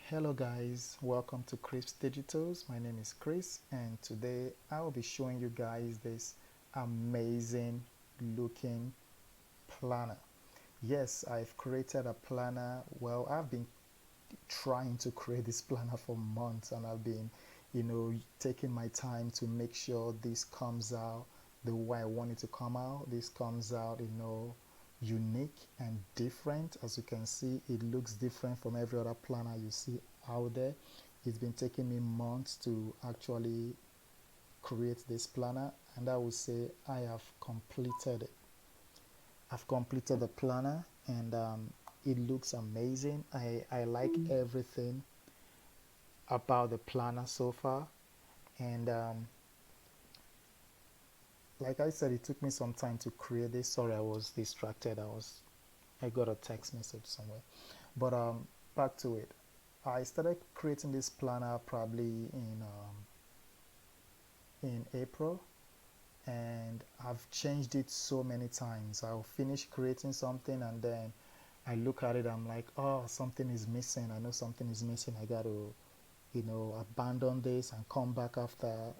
Hello guys, welcome to Chris Digitals. My name is Chris and today I will be showing you guys this amazing looking planner. Yes, I've created a planner. Well, I've been trying to create this planner for months and I've been, taking my time to make sure this comes out the way I want it to come out. This comes out, unique and different. As you can see, it looks different from every other planner you see out there. It's been taking me months to actually create this planner, and I would say I have completed it. I've completed the planner, and it looks amazing. I like everything about the planner so far, and like I said, it took me some time to create this. Sorry, I was distracted. I got a text message somewhere. But back to it. I started creating this planner probably in April, and I've changed it so many times. I'll finish creating something and then I look at it. I'm like, oh, something is missing. I know something is missing. I got to, abandon this and come back after,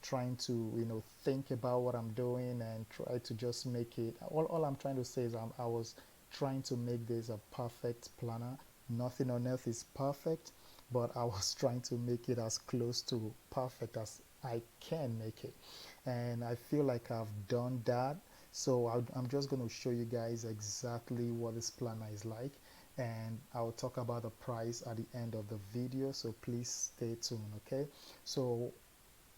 trying to think about what I'm doing and try to just make it all I'm trying to say is I was trying to make this a perfect planner. Nothing on earth is perfect, but I was trying to make it as close to perfect as I can make it, and I feel like I've done that. So I'm just going to show you guys exactly what this planner is like, and I'll talk about the price at the end of the video, so please stay tuned. Okay, so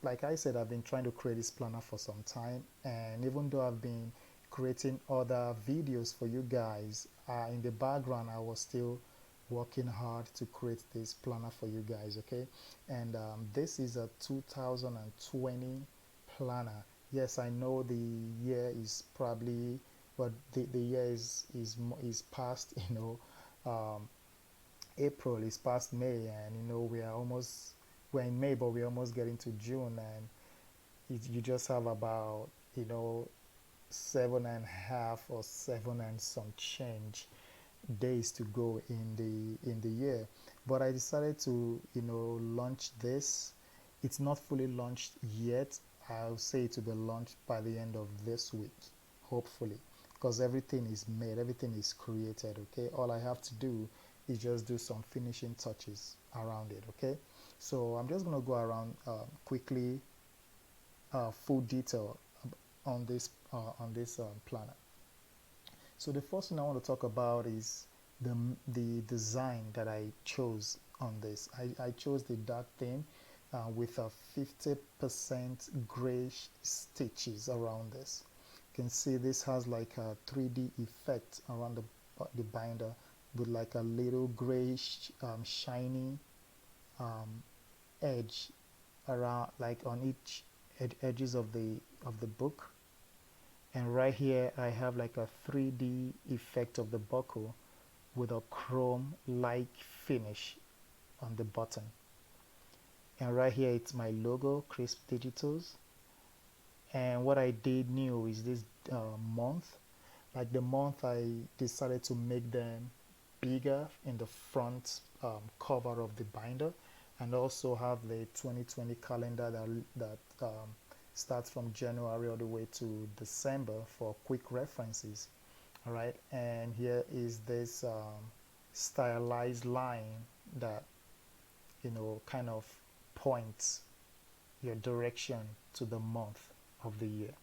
like I said, I've been trying to create this planner for some time, and even though I've been creating other videos for you guys, in the background I was still working hard to create this planner for you guys. Okay, and this is a 2020 planner. Yes, I know the year is probably, but the year is past. Um, April is past May, and we're in May, but we're almost getting to June, and you just have about 7.5 or 7 and some change days to go in the year. But I decided to launch this. It's not fully launched yet. I'll say it will be launched by the end of this week, hopefully, because everything is made, everything is created. Okay, all I have to do is just do some finishing touches around it. Okay, so I'm just going to go around quickly, full detail on this planner. So the first thing I want to talk about is the design that I chose on this. I chose the dark theme with a 50% grayish stitches around this. You can see this has like a 3D effect around the binder with like a little grayish shiny edge around, like on each edges of the book. And right here I have like a 3D effect of the buckle with a chrome like finish on the button. And right here it's my logo, Crisp Digitals. And what I did new is this month, like the month, I decided to make them bigger in the front cover of the binder, and also have the 2020 calendar that starts from January all the way to December for quick references. All right, and here is this stylized line that kind of points your direction to the month of the year.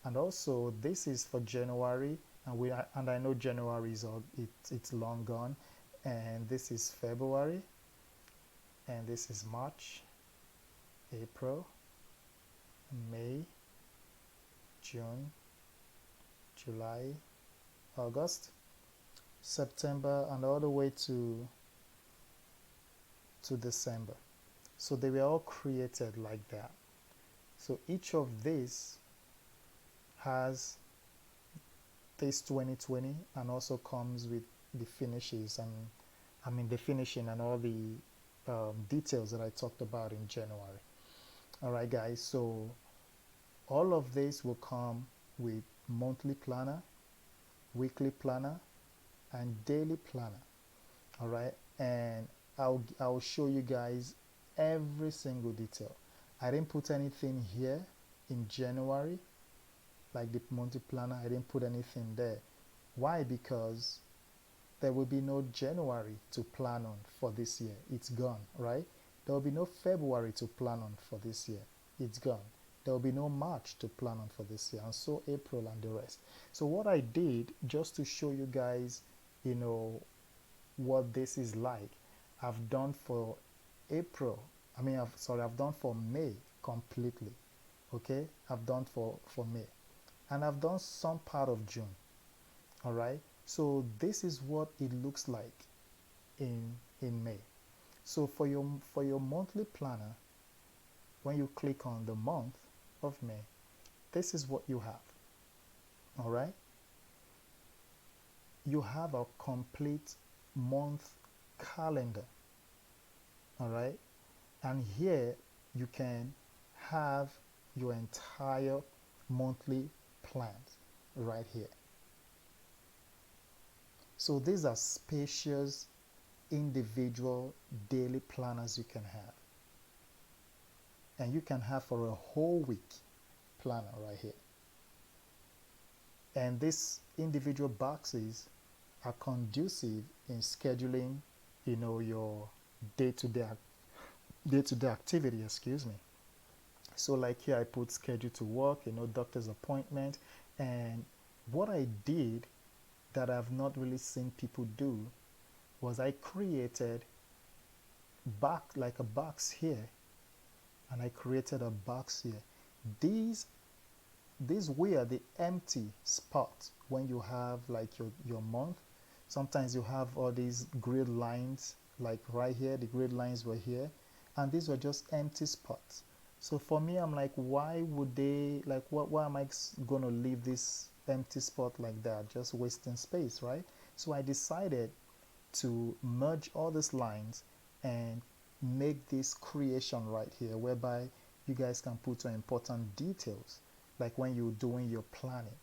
And also this is for January, and I know January is it's long gone, and this is February, and this is March, April, May, June, July, August, September, and all the way to December. So they were all created like that. So each of these has this 2020 and also comes with the finishes, and I mean the finishing and all the details that I talked about in January. All right guys, so all of this will come with monthly planner, weekly planner, and daily planner. all right, and I'll show you guys every single detail. I didn't put anything here in January, like the monthly planner. I didn't put anything there. Why? Because there will be no January to plan on for this year. It's gone, right? There will be no February to plan on for this year. It's gone. There will be no March to plan on for this year, and so April and the rest. So what I did, just to show you guys, you know, what this is like, I've done for April. I've done for May completely. Okay, I've done for May, and I've done some part of June. All right. So this is what it looks like in May. So for your monthly planner, when you click on the month of May, this is what you have. All right. You have a complete month calendar. All right. And here you can have your entire monthly plans right here. So these are spacious individual daily planners you can have. And you can have for a whole week planner right here. And these individual boxes are conducive in scheduling, you know, your day-to-day activity, excuse me. So like here I put schedule to work, you know, doctor's appointment. And what I did that I've not really seen people do was I created like a box here, and I created a box here. These were the empty spots when you have like your month. Sometimes you have all these grid lines, like right here, the grid lines were here, and these were just empty spots. So for me, I'm like, why would they, like, why am I going to leave this empty spot like that? Just wasting space, right? So I decided to merge all these lines and make this creation right here, whereby you guys can put your important details, like when you're doing your planning.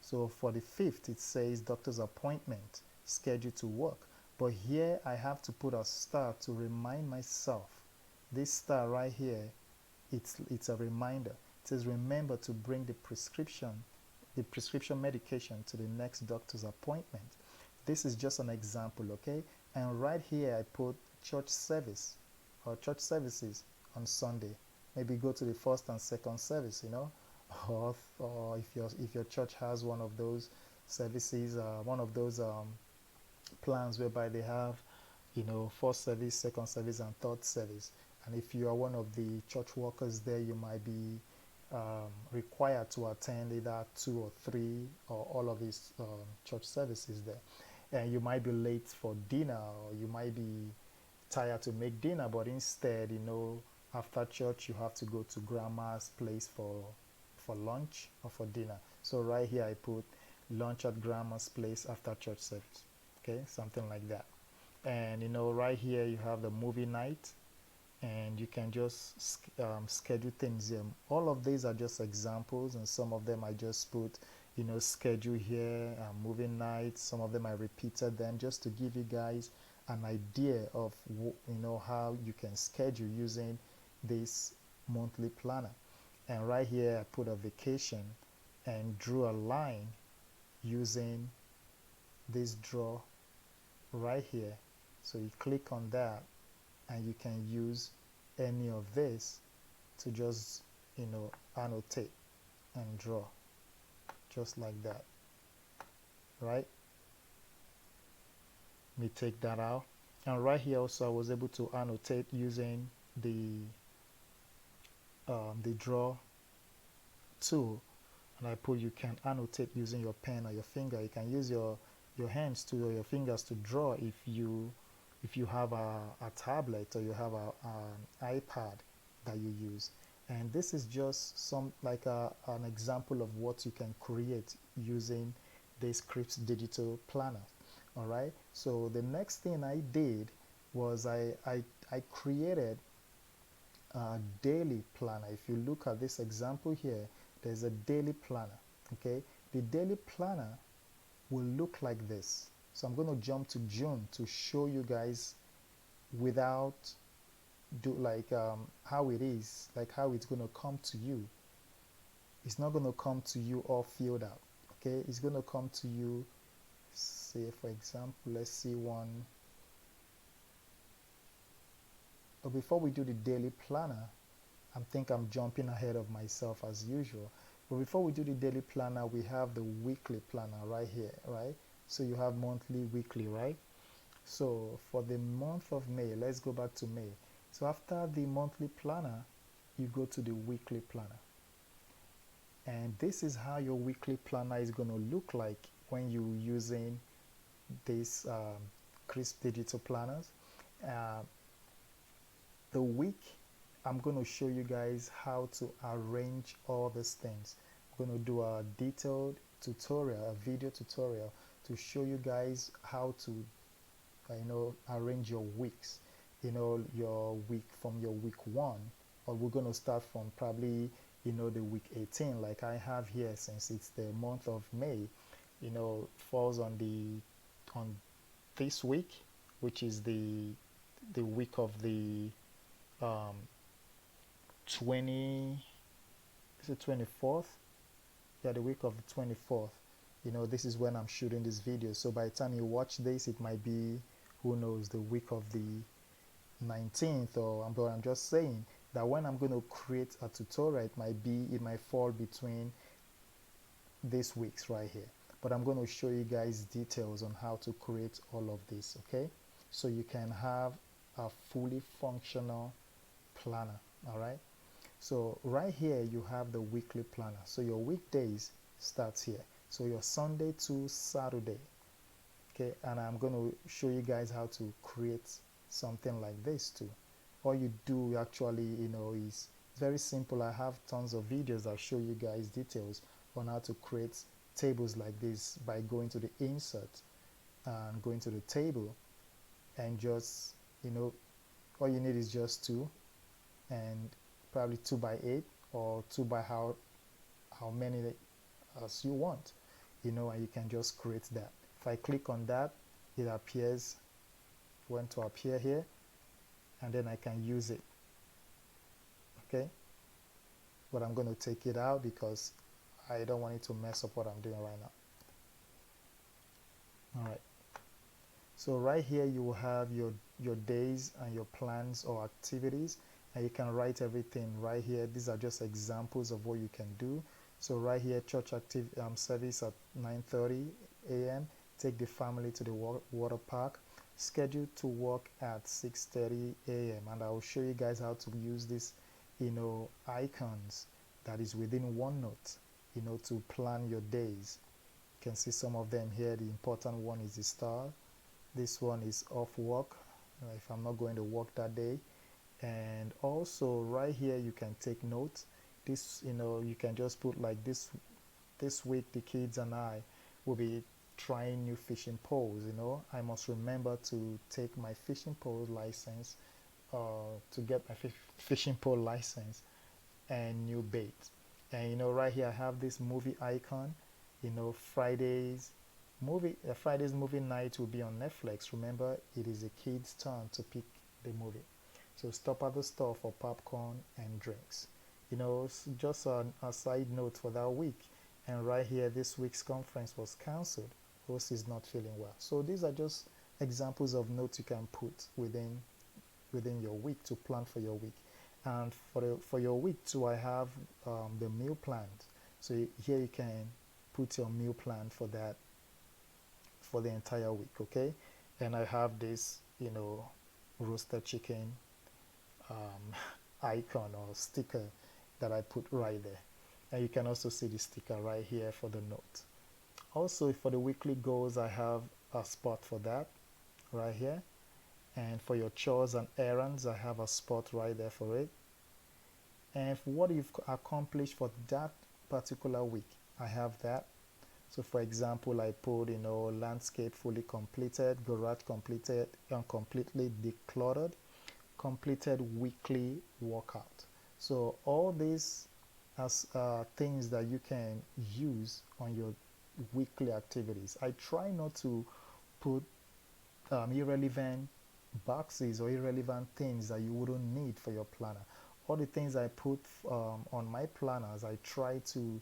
So for the 5th, it says doctor's appointment, schedule to work. But here I have to put a star to remind myself. This star right here, it's a reminder. It says remember to bring the prescription medication to the next doctor's appointment. This is just an example, okay? And right here I put church service or church services on Sunday. Maybe go to the first and second service, you know, or if your church has one of those services, one of those plans whereby they have, you know, first service, second service, and third service. And if you are one of the church workers there, you might be required to attend either 2 or 3 or all of these church services there. And you might be late for dinner, or you might be tired to make dinner, but instead, you know, after church you have to go to grandma's place for lunch or for dinner. So right here I put lunch at grandma's place after church service. Okay, something like that. And you know, right here you have the movie night, and you can just schedule things here. All of these are just examples, and some of them I just put, you know, schedule here, movie night. Some of them I repeated them just to give you guys an idea of, you know, how you can schedule using this monthly planner. And right here I put a vacation and drew a line using this draw right here. So you click on that, and you can use any of this to just, you know, annotate and draw just like that, right? Let me take that out. And right here also I was able to annotate using the draw tool, and I put you can annotate using your pen or your finger. You can use your hands to, or your fingers to draw if you have a tablet or you have an iPad that you use. And this is just some like an example of what you can create using the Scripts digital planner. All right, so the next thing I did was I created a daily planner. If you look at this example here, there's a daily planner. Okay, the daily planner will look like this. So I'm going to jump to June to show you guys without how it is, like how it's going to come to you. It's not going to come to you all filled out. Okay, it's going to come to you. Say for example, let's see one. But before we do the daily planner, I'm jumping ahead of myself as usual. But before we do the daily planner, we have the weekly planner right here, right? So you have monthly, weekly, right? So for the month of May, let's go back to May. So after the monthly planner, you go to the weekly planner. And this is how your weekly planner is going to look like when you're using these crisp digital planners. The week, I'm going to show you guys how to arrange all these things. I'm going to do a detailed tutorial, a video tutorial to show you guys how to arrange your weeks, your week from your week 1, or we're going to start from probably the week 18 like I have here, since it's the month of May, falls on this week, which is the week of the 20 is it 24th, yeah, the week of the 24th. This is when I'm shooting this video, so by the time you watch this, it might be, who knows, the week of the 19th, but I'm just saying that when I'm going to create a tutorial, it might fall between these weeks right here, but I'm going to show you guys details on how to create all of this, okay, so you can have a fully functional planner. All right, so right here you have the weekly planner. So your weekdays starts here, so your Sunday to Saturday, okay, and I'm going to show you guys how to create something like this too. All you do actually is very simple. I have tons of videos that show you guys details on how to create tables like this by going to the insert and going to the table, and just all you need is just 2, and probably 2 by 8 or 2 by how many as you want, and you can just create that. If I click on that, it appears, going to appear here, and then I can use it, okay, but I'm going to take it out because I don't want it to mess up what I'm doing right now. All right, so right here you will have your days and your plans or activities, and you can write everything right here. These are just examples of what you can do. So right here, church service at 9:30 a.m. Take the family to the water park. Scheduled to work at 6:30 a.m. and I will show you guys how to use this icons that is within OneNote to plan your days. You can see some of them here. The important one is the star. This one is off work, if I'm not going to work that day. And also right here you can take notes. This you can just put like this week the kids and I will be trying new fishing poles. I must remember to take my fishing pole license, to get my fishing pole license and new bait. And right here I have this movie icon. Friday's movie night will be on Netflix. Remember, it is a kid's turn to pick the movie, so stop at the store for popcorn and drinks. Just a side note for that week. And right here, this week's conference was cancelled. Host is not feeling well. So these are just examples of notes you can put within your week to plan for your week. And for your week too, I have the meal plan. So here you can put your meal plan for that, for the entire week, okay? And I have this roasted chicken icon or sticker that I put right there, and you can also see the sticker right here for the note. Also, for the weekly goals, I have a spot for that right here, and for your chores and errands, I have a spot right there for it. And for what you've accomplished for that particular week, I have that. So for example, I put landscape fully completed, garage completed and completely decluttered, completed weekly workout. So all these as things that you can use on your weekly activities. I try not to put irrelevant boxes or irrelevant things that you wouldn't need for your planner. All the things I put on my planners, I try to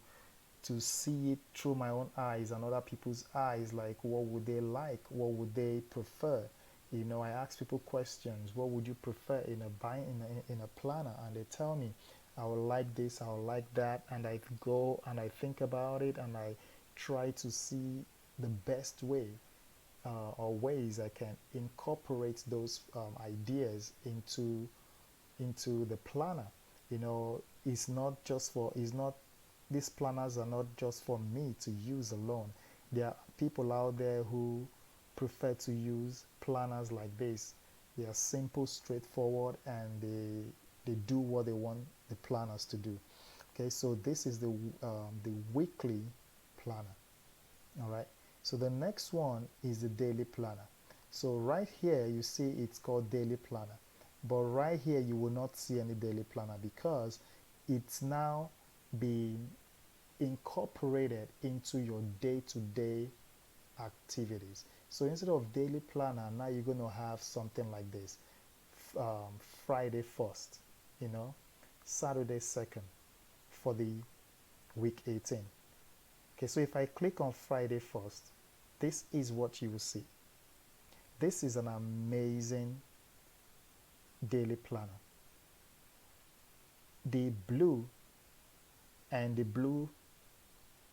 see it through my own eyes and other people's eyes, like what would they like, what would they prefer. I ask people questions. What would you prefer in a planner? And they tell me, I would like this, I would like that, and I go and I think about it and I try to see the best way or ways I can incorporate those ideas into the planner. It's not just for it's not these planners are not just for me to use alone. There are people out there who prefer to use planners like this. They are simple, straightforward, and they do what they want the planners to do. Okay, so this is the weekly planner. All right. So the next one is the daily planner. So right here you see it's called daily planner, but right here you will not see any daily planner because it's now being incorporated into your day-to-day activities. So instead of daily planner, now you're going to have something like this: Friday 1st, Saturday 2nd for the week 18. Okay, so if I click on Friday 1st, this is what you will see. This is an amazing daily planner. The blue and the blue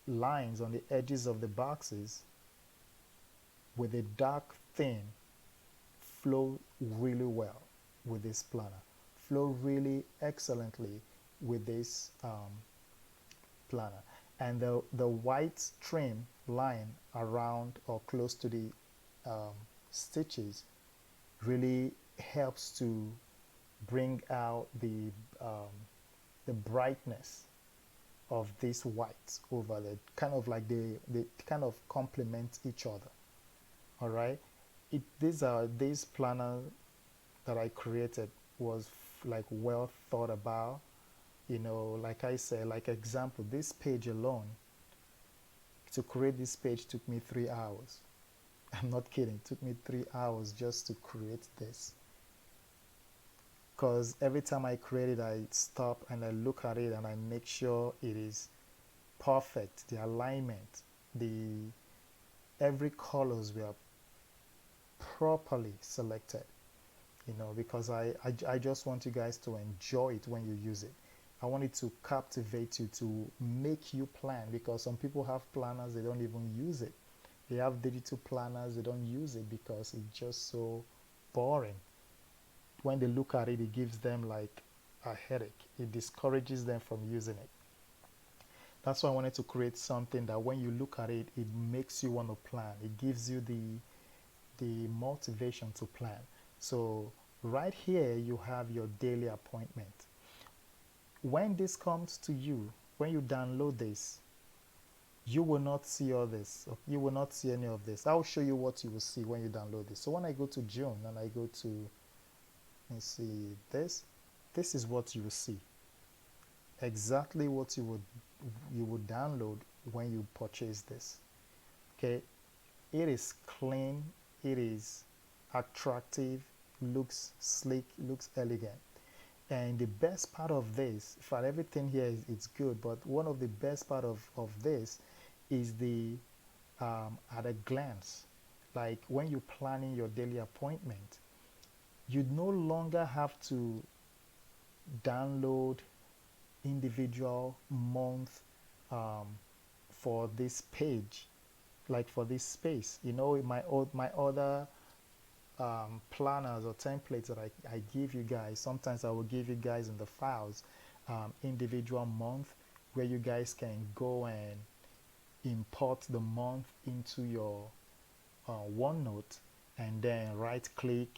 lines on the edges of the boxes with a dark theme flow really well with this planner, flow really excellently with this planner. And the white trim line around or close to the stitches really helps to bring out the brightness of this white over the kind of like they kind of complement each other. All right, these planner that I created was like well thought about. Like I said, like example, this page alone, to create this page took me 3 hours. I'm not kidding, it took me 3 hours just to create this, because every time I create it I stop and I look at it and I make sure it is perfect, the alignment, every colors were properly selected, because I just want you guys to enjoy it when you use it. I want it to captivate you, to make you plan, because some people have planners, they don't even use it. They have digital planners, they don't use it because it's just so boring. When they look at it, it gives them like a headache. It discourages them from using it. That's why I wanted to create something that when you look at it, it makes you want to plan. It gives you the motivation to plan. So right here, you have your daily appointment. When this comes to you, when you download this, you will not see all this. You will not see any of this. I'll show you what you will see when you download this. So when I go to June and I go to, let's see, this is what you will see. Exactly what you would download when you purchase this. Okay, it is clean, it is attractive, looks sleek, looks elegant. And the best part of this, for everything here it's good, but one of the best part of this is the at a glance. Like when you're planning your daily appointment, you no longer have to download individual month for this page, like for this space. My other planners or templates that I give you guys, sometimes I will give you guys in the files individual month where you guys can go and import the month into your OneNote and then right click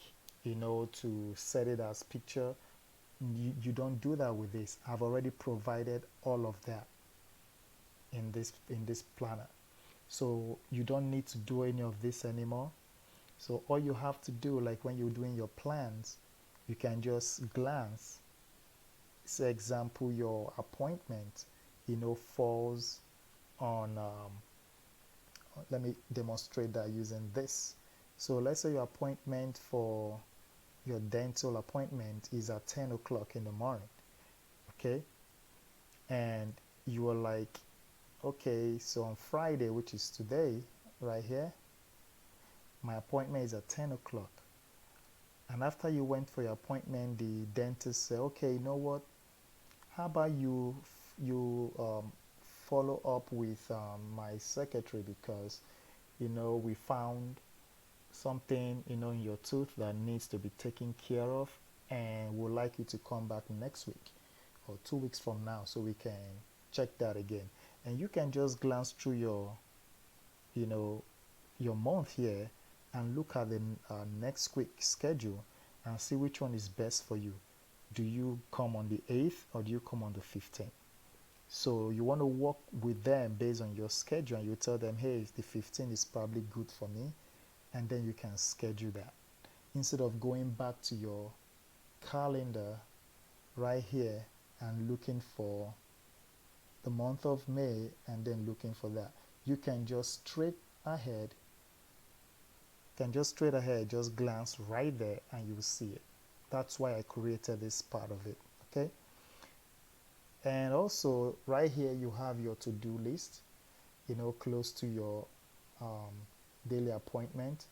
to set it as picture. You don't do that with this. I've already provided all of that in this planner, so you don't need to do any of this anymore. So all you have to do, like when you're doing your plans, you can just glance. Say example, your appointment, falls on, let me demonstrate that using this. So let's say your appointment for your dental appointment is at 10 o'clock in the morning, okay? And you are like, okay, so on Friday, which is today, right here, my appointment is at 10 o'clock. And after you went for your appointment, the dentist said, okay, you know what? How about you follow up with my secretary, because we found something in your tooth that needs to be taken care of, and would like you to come back next week or 2 weeks from now so we can check that again. And you can just glance through you know your month here and look at the next week schedule and see which one is best for you. Do you come on the 8th or do you come on the 15th? So you want to work with them based on your schedule, and you tell them, hey, the 15th is probably good for me, and then you can schedule that instead of going back to your calendar right here and looking for the month of May and then looking for that. You can just ahead straight ahead just glance right there and you'll see it. That's why I created this part of it. Okay, and also right here you have your to-do list, close to your daily appointment,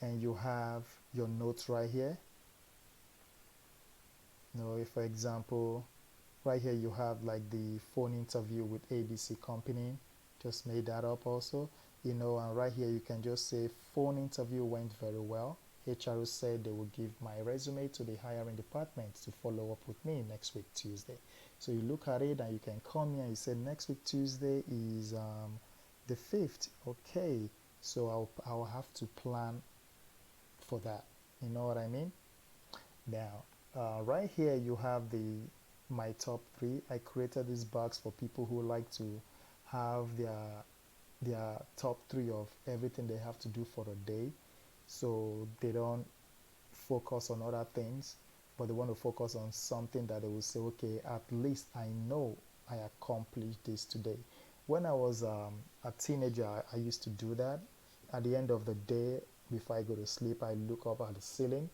and you have your notes right here. If, for example, right here you have like the phone interview with ABC company, just made that up also, and right here you can just say phone interview went very well. HR said they will give my resume to the hiring department to follow up with me next week Tuesday. So you look at it and you can come here and you say next week Tuesday is the 5th. Okay, so I'll have to plan for that. You know what I mean? Now right here you have my top 3. I created this box for people who like to have their top 3 of everything they have to do for a day, so they don't focus on other things, but they want to focus on something that they will say, okay, at least I know I accomplished this today. When I was a teenager, I used to do that. At the end of the day, before I go to sleep, I look up at the ceiling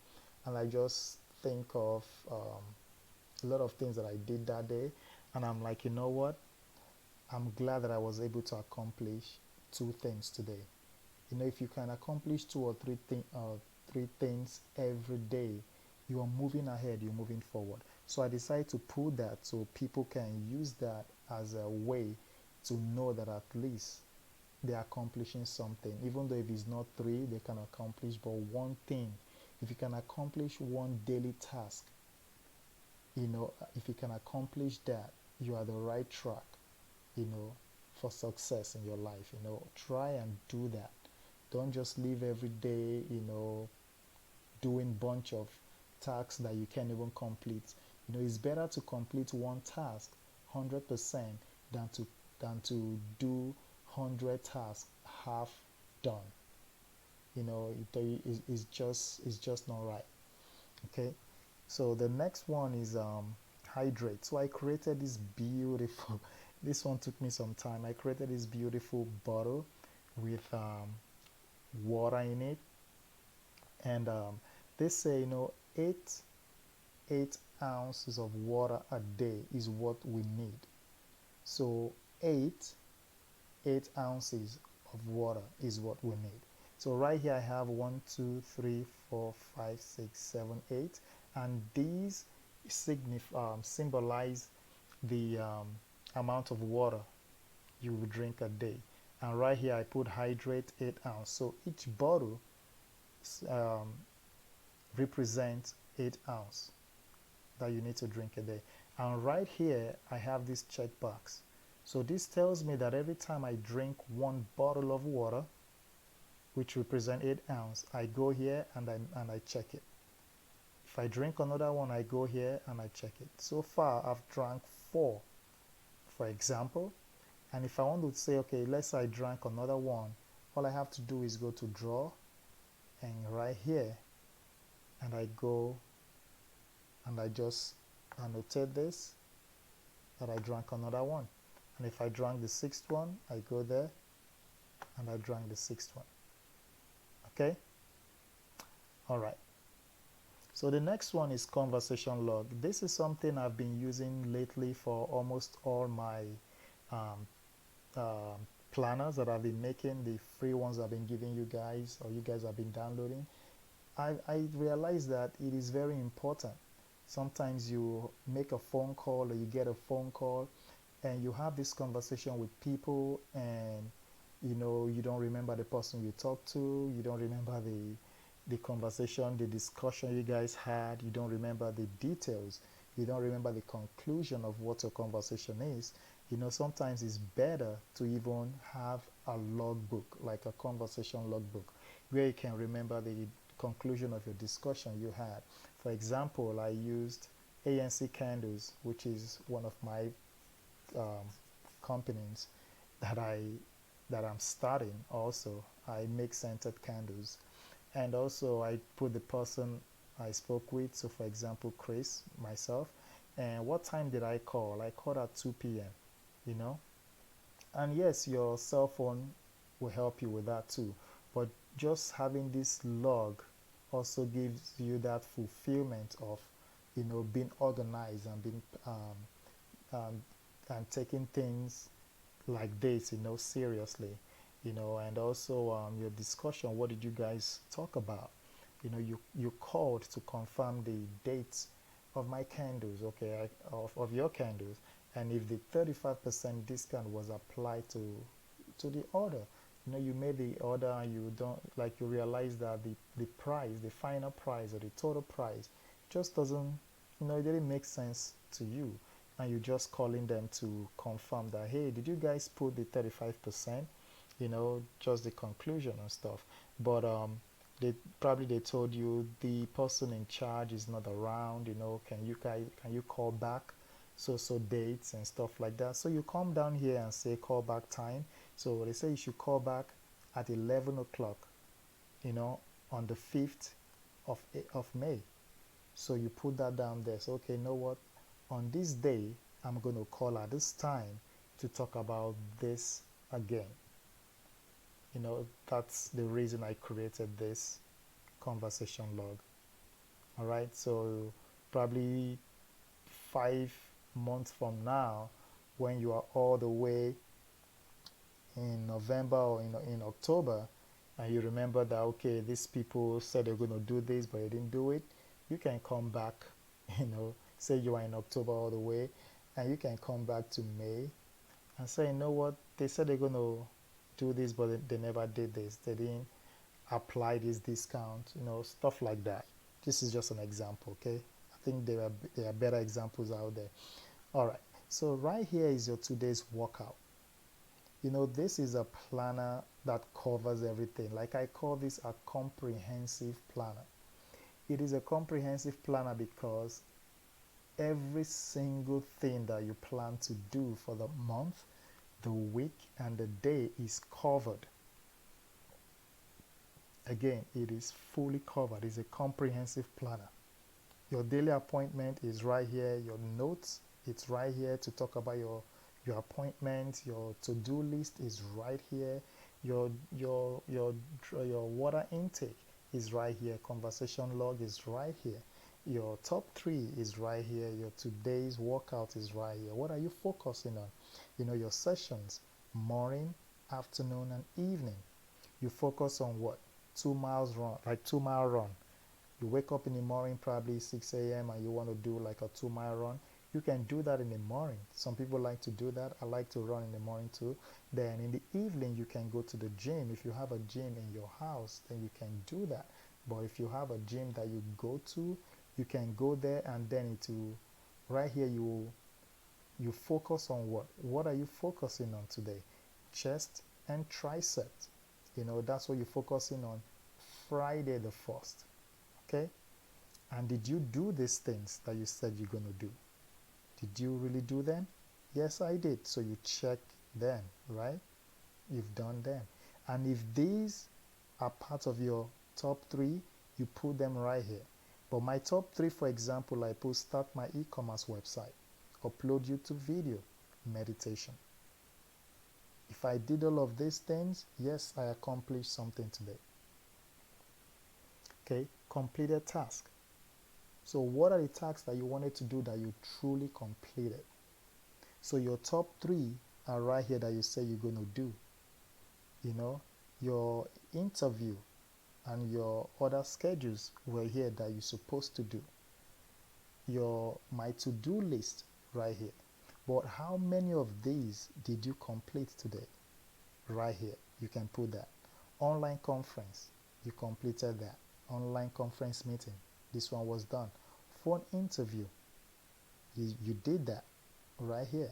and I just think of a lot of things that I did that day, and I'm like, you know what, I'm glad that I was able to accomplish 2 things today. If you can accomplish 2 or 3 things every day, you are moving ahead, you're moving forward. So I decided to put that so people can use that as a way to know that at least they're accomplishing something. Even though if it's not 3 they can accomplish, but 1 thing, if you can accomplish 1 daily task, if you can accomplish that, you are the right track, for success in your life. Try and do that. Don't just live every day, doing bunch of tasks that you can't even complete. It's better to complete 1 task 100% than to do 100 tasks half done. It's just not right. Okay, so the next one is hydrate. So I created this beautiful this one took me some time. I created this beautiful bottle with water in it, and they say 8 ounces of water a day is what we need. So 8 ounces of water is what we need. So right here I have 1, 2, 3, 4, 5, 6, 7, 8, and these symbolize the amount of water you will drink a day. And right here I put hydrate 8 ounces. So each bottle represents 8 ounces that you need to drink a day. And right here I have this checkbox. So this tells me that every time I drink 1 bottle of water, which represent 8 ounces, I go here and I check it. If I drink another one, I go here and I check it. So far I've drank 4, for example. And if I want to say, okay, let's say I drank another one, all I have to do is go to draw, and right here, and I go and I just annotate this, that I drank another one. And if I drank the 6th one, I go there and I drank the 6th one. Okay, All right. So the next one is conversation log. This is something I've been using lately for almost all my um, planners that I've been making, the free ones I've been giving you guys or you guys have been downloading. I realize that it is very important. Sometimes you make a phone call or you get a phone call and you have this conversation with people and you don't remember the person you talked to, you don't remember the conversation, the discussion you guys had, you don't remember the details, you don't remember the conclusion of what your conversation is. Sometimes it's better to even have a logbook, like a conversation logbook, where you can remember the conclusion of your discussion you had. For example, I used ANC Candles, which is one of my um, companies that I'm starting. Also, I make scented candles, and also I put the person I spoke with. So, for example, Chris, myself, and what time did I call? I called at 2 p.m. You know, and yes, your cell phone will help you with that too. But just having this log also gives you that fulfillment of, being organized and being um, and taking things like this, seriously, and also your discussion. What did you guys talk about? You called to confirm the dates of my candles, okay, of your candles, and if the 35% discount was applied to the order, you made the order and you don't like you realize that the price, the final price or the total price, just doesn't, it didn't make sense to you, and you're just calling them to confirm that, hey, did you guys put the 35%, just the conclusion and stuff. But they told you the person in charge is not around, can you call back so dates and stuff like that. So you come down here and say call back time. So they say you should call back at 11 o'clock, you know on the 5th of May. So you put that down there. So, okay, you know what, on this day I'm going to call at this time to talk about this again. That's the reason I created this conversation log. All right, so probably 5 months from now, when you are all the way in November or in October, and you remember that, okay, these people said they're going to do this but they didn't do it, you can come back. Say you are in October all the way, and you can come back to May and say, you know what, they said they're going to do this but they never did this, they didn't apply this discount, stuff like that. This is just an example, okay? I think there are better examples out there. All right, so right here is your today's workout. This is a planner that covers everything. Like, I call this a comprehensive planner. It is a comprehensive planner because every single thing that you plan to do for the month, the week, and the day is covered. Again, it is fully covered. It's a comprehensive planner. Your daily appointment is right here. Your notes, it's right here to talk about your appointment. Your to-do list is right here. Your water intake is right here. Conversation log is right here. Your top 3 is right here. Your today's workout is right here. What are you focusing on? Your sessions, morning, afternoon, and evening. You focus on what? 2 miles run, like 2 mile run. You wake up in the morning, probably 6 a.m., and you want to do like a 2 mile run. You can do that in the morning. Some people like to do that. I like to run in the morning too. Then in the evening, you can go to the gym. If you have a gym in your house, then you can do that. But if you have a gym that you go to, you can go there, and then right here, you focus on what? What are you focusing on today? Chest and triceps. That's what you're focusing on Friday the 1st. Okay? And did you do these things that you said you're going to do? Did you really do them? Yes, I did. So you check them, right? You've done them. And if these are part of your top 3, you put them right here. But my top 3, for example, I put start my e-commerce website, upload YouTube video, meditation. If I did all of these things, yes, I accomplished something today. Okay, completed tasks. So what are the tasks that you wanted to do that you truly completed? So your top 3 are right here that you say you're going to do. You know, your interview and your other schedules were here that you're supposed to do. Your my to-do list right here. But how many of these did you complete today? Right here, you can put that. Online conference, you completed that. Online conference meeting, this one was done. Phone interview, you did that right here.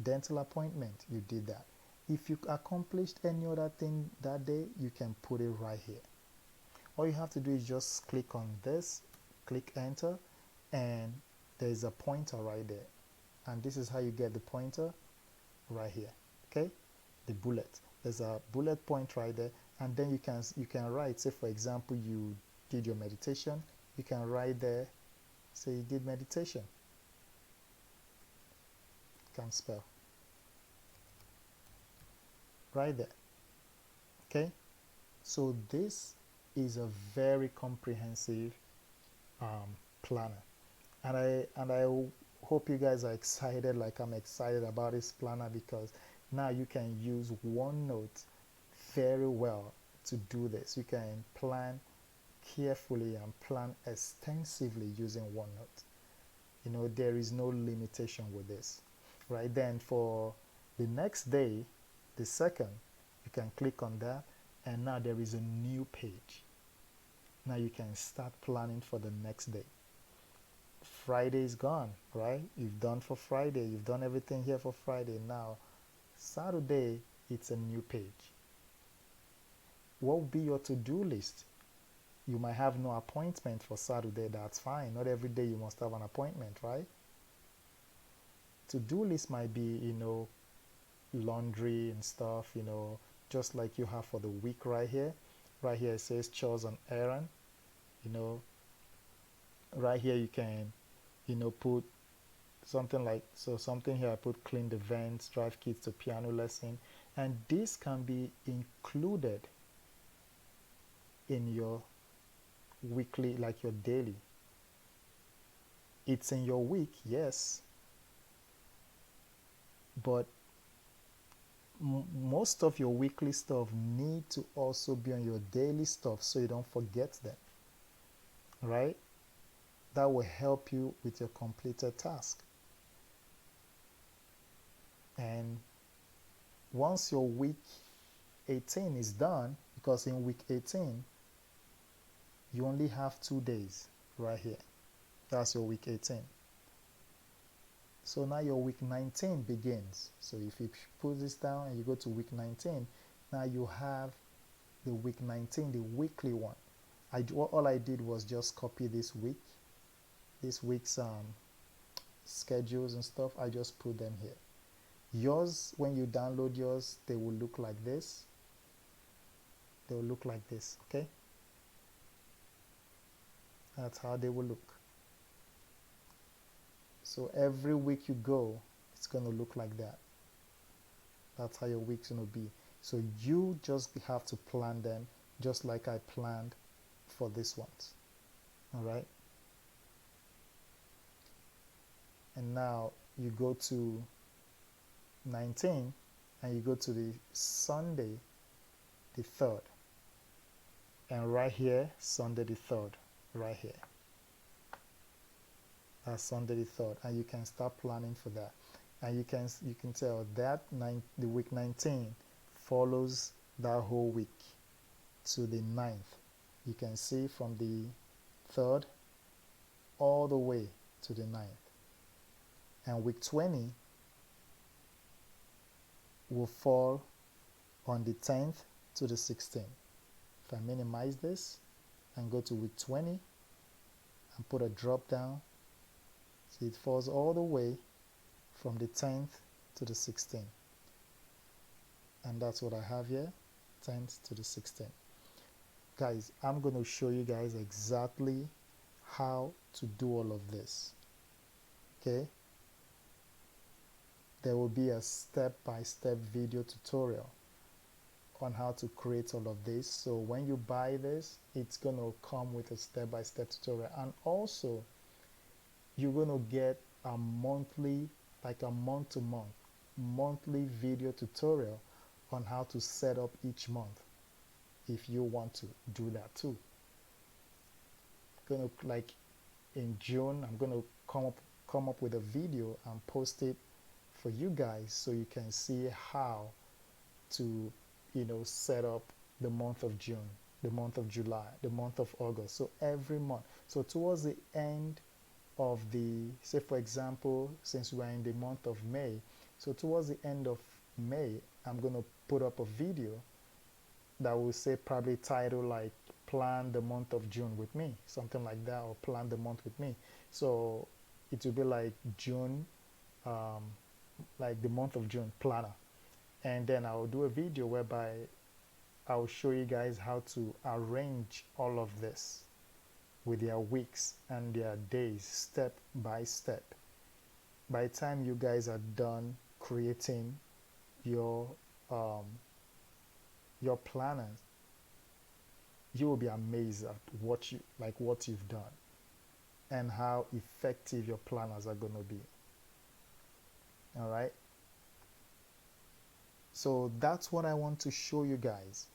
Dental appointment, you did that. If you accomplished any other thing that day, you can put it right here. All you have to do is just click on this, click enter, and there's a pointer right there. And this is how you get the pointer right here. Okay, the bullet. There's a bullet point right there, and then you can write. Say for example, you did your meditation. You can write there. Say you did meditation. Can spell right there. Okay, so this is a very comprehensive planner, and I hope you guys are excited like I'm excited about this planner, because now you can use OneNote very well to do this. You can plan carefully and plan extensively using OneNote. You know, there is no limitation with this. Right then, for the next day, the second, you can click on that, and now there is a new page. Now you can start planning for the next day. Friday is gone, right? You've done for Friday. You've done everything here for Friday. Now, Saturday, it's a new page. What will be your to-do list? You might have no appointment for Saturday. That's fine. Not every day you must have an appointment, right? To-do list might be, you know, laundry and stuff, you know, just like you have for the week right here. Right here it says chores on errand. You know, right here you can, you know, put something like, so something here I put clean the vents, drive kids to piano lesson, and this can be included in your weekly, like your daily. It's in your week, yes, but most of your weekly stuff need to also be on your daily stuff so you don't forget them, right? That will help you with your completed task. And once your week 18 is done, because in week 18 you only have 2 days right here. That's your week 18. So now your week 19 begins. So if you put this down and you go to week 19, now you have the week 19, the weekly one. All I did was just copy this week's schedules and stuff. I just put them here. Yours, when you download yours, they will look like this. They will look like this, okay? That's how they will look. So every week you go, it's going to look like that. That's how your week's going to be. So you just have to plan them just like I planned for this ones. All right? And now you go to 19 and you go to the Sunday the 3rd. And right here, Sunday the 3rd, right here. That's Sunday the 3rd, and you can start planning for that. And you can tell that the week 19 follows that whole week to the 9th. You can see from the 3rd all the way to the 9th. And week 20 will fall on the 10th to the 16th. If I minimize this and go to week 20 and put a drop down, see it falls all the way from the 10th to the 16th. And that's what I have here, 10th to the 16th. Guys, I'm going to show you guys exactly how to do all of this. Okay? There will be a step-by-step video tutorial on how to create all of this. So when you buy this, it's going to come with a step-by-step tutorial, and also you're going to get a monthly, like a month-to-month monthly video tutorial on how to set up each month if you want to do that too. Gonna, like, in June I'm gonna come up with a video and post it for you guys so you can see how to, you know, set up the month of June, the month of July, the month of August. So every month, so towards the end of the, say for example, since we're in the month of May, so towards the end of May I'm going to put up a video that will say, probably title like plan the month of June with me, something like that, or plan the month with me. So it will be like June, um, like the month of June planner. And then I'll do a video whereby I'll show you guys how to arrange all of this with their weeks and their days step by step. By the time you guys are done creating your um, your planners, you will be amazed at what you've done and how effective your planners are going to be. All right, so that's what I want to show you guys.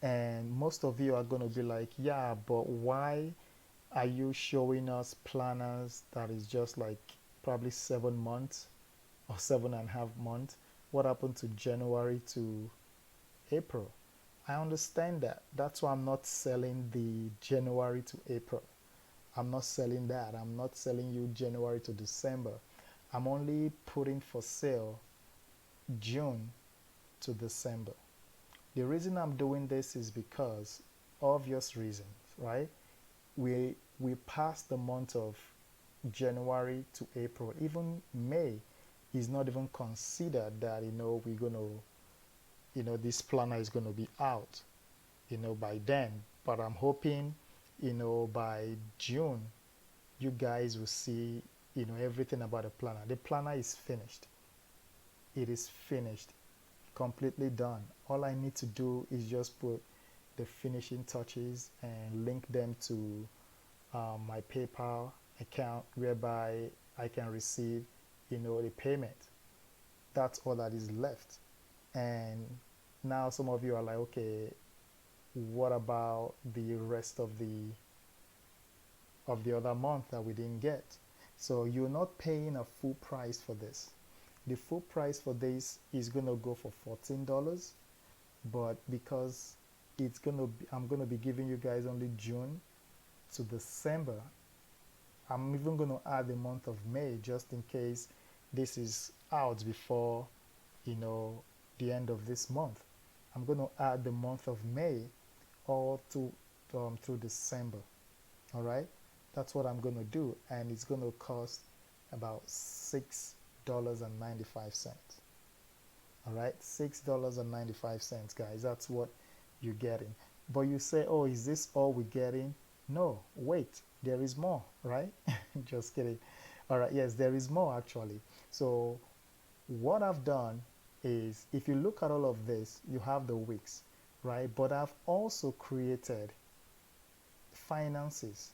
And most of you are going to be like, yeah, but why are you showing us planners that is just like probably 7 months or 7.5 months? What happened to January to April? I understand that. That's why I'm not selling the January to April. I'm not selling that. I'm not selling you January to December. I'm only putting for sale June to December. The reason I'm doing this is because obvious reasons, right? We passed the month of January to April. Even May is not even considered that, you know, we're going to, you know, this planner is going to be out, you know, by then. But I'm hoping, you know, by June, you guys will see, you know, everything about the planner. The planner is finished. It is finished, completely done. All I need to do is just put the finishing touches and link them to my PayPal account, whereby I can receive, you know, the payment. That's all that is left. And now some of you are like, okay, what about the rest of the other month that we didn't get? So you're not paying a full price for this. The full price for this is going to go for $14, but because it's going to be, I'm going to be giving you guys only June to December, I'm even going to add the month of May just in case this is out before, you know, the end of this month. I'm going to add the month of May all through December. All right, that's what I'm going to do, and it's going to cost about $6.95. All right, $6.95, guys. That's what you're getting. But you say, oh, is this all we're getting? No, wait, there is more, right? Just kidding. All right, yes, there is more actually. So what I've done is, if you look at all of this, you have the weeks, right? But I've also created finances.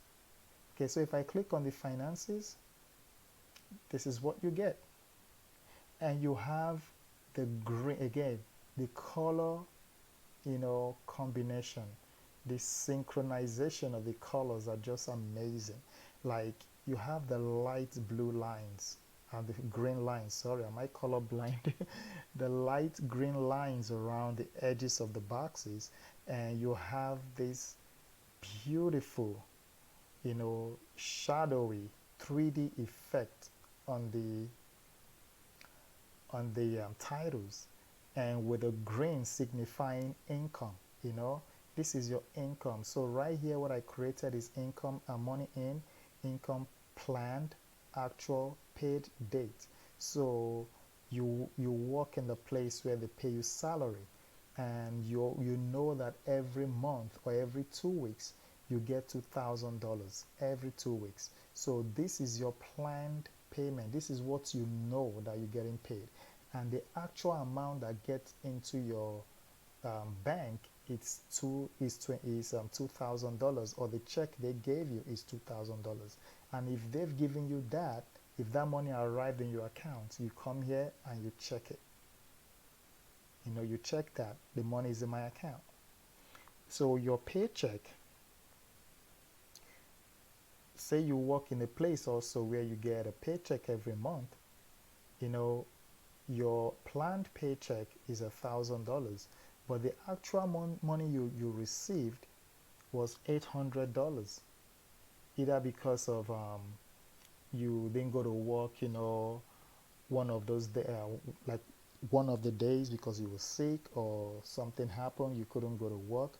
Okay, so if I click on the finances, this is what you get. And you have the green, again, the color, you know, combination, the synchronization of the colors are just amazing. Like, you have the light blue lines and the green lines, sorry, am I color blind? The light green lines around the edges of the boxes, and you have this beautiful, you know, shadowy 3D effect on the titles, and with a green signifying income. You know, this is your income. So right here, what I created is income and money in, income planned, actual, paid, date. So you work in the place where they pay you salary, and you know that every month or every 2 weeks you get $2,000 every 2 weeks. So this is your planned payment. This is what you know that you're getting paid, and the actual amount that gets into your bank, it's $2,000, or the check they gave you is $2,000. And if they've given you that, if that money arrived in your account, you come here and you check it. You check that the money is in my account. So your paycheck, say you work in a place also where you get a paycheck every month, you know, your planned paycheck is $1,000, but the actual money you received was $800, either because of you didn't go to work, one of those like one of the days because you were sick or something happened, you couldn't go to work,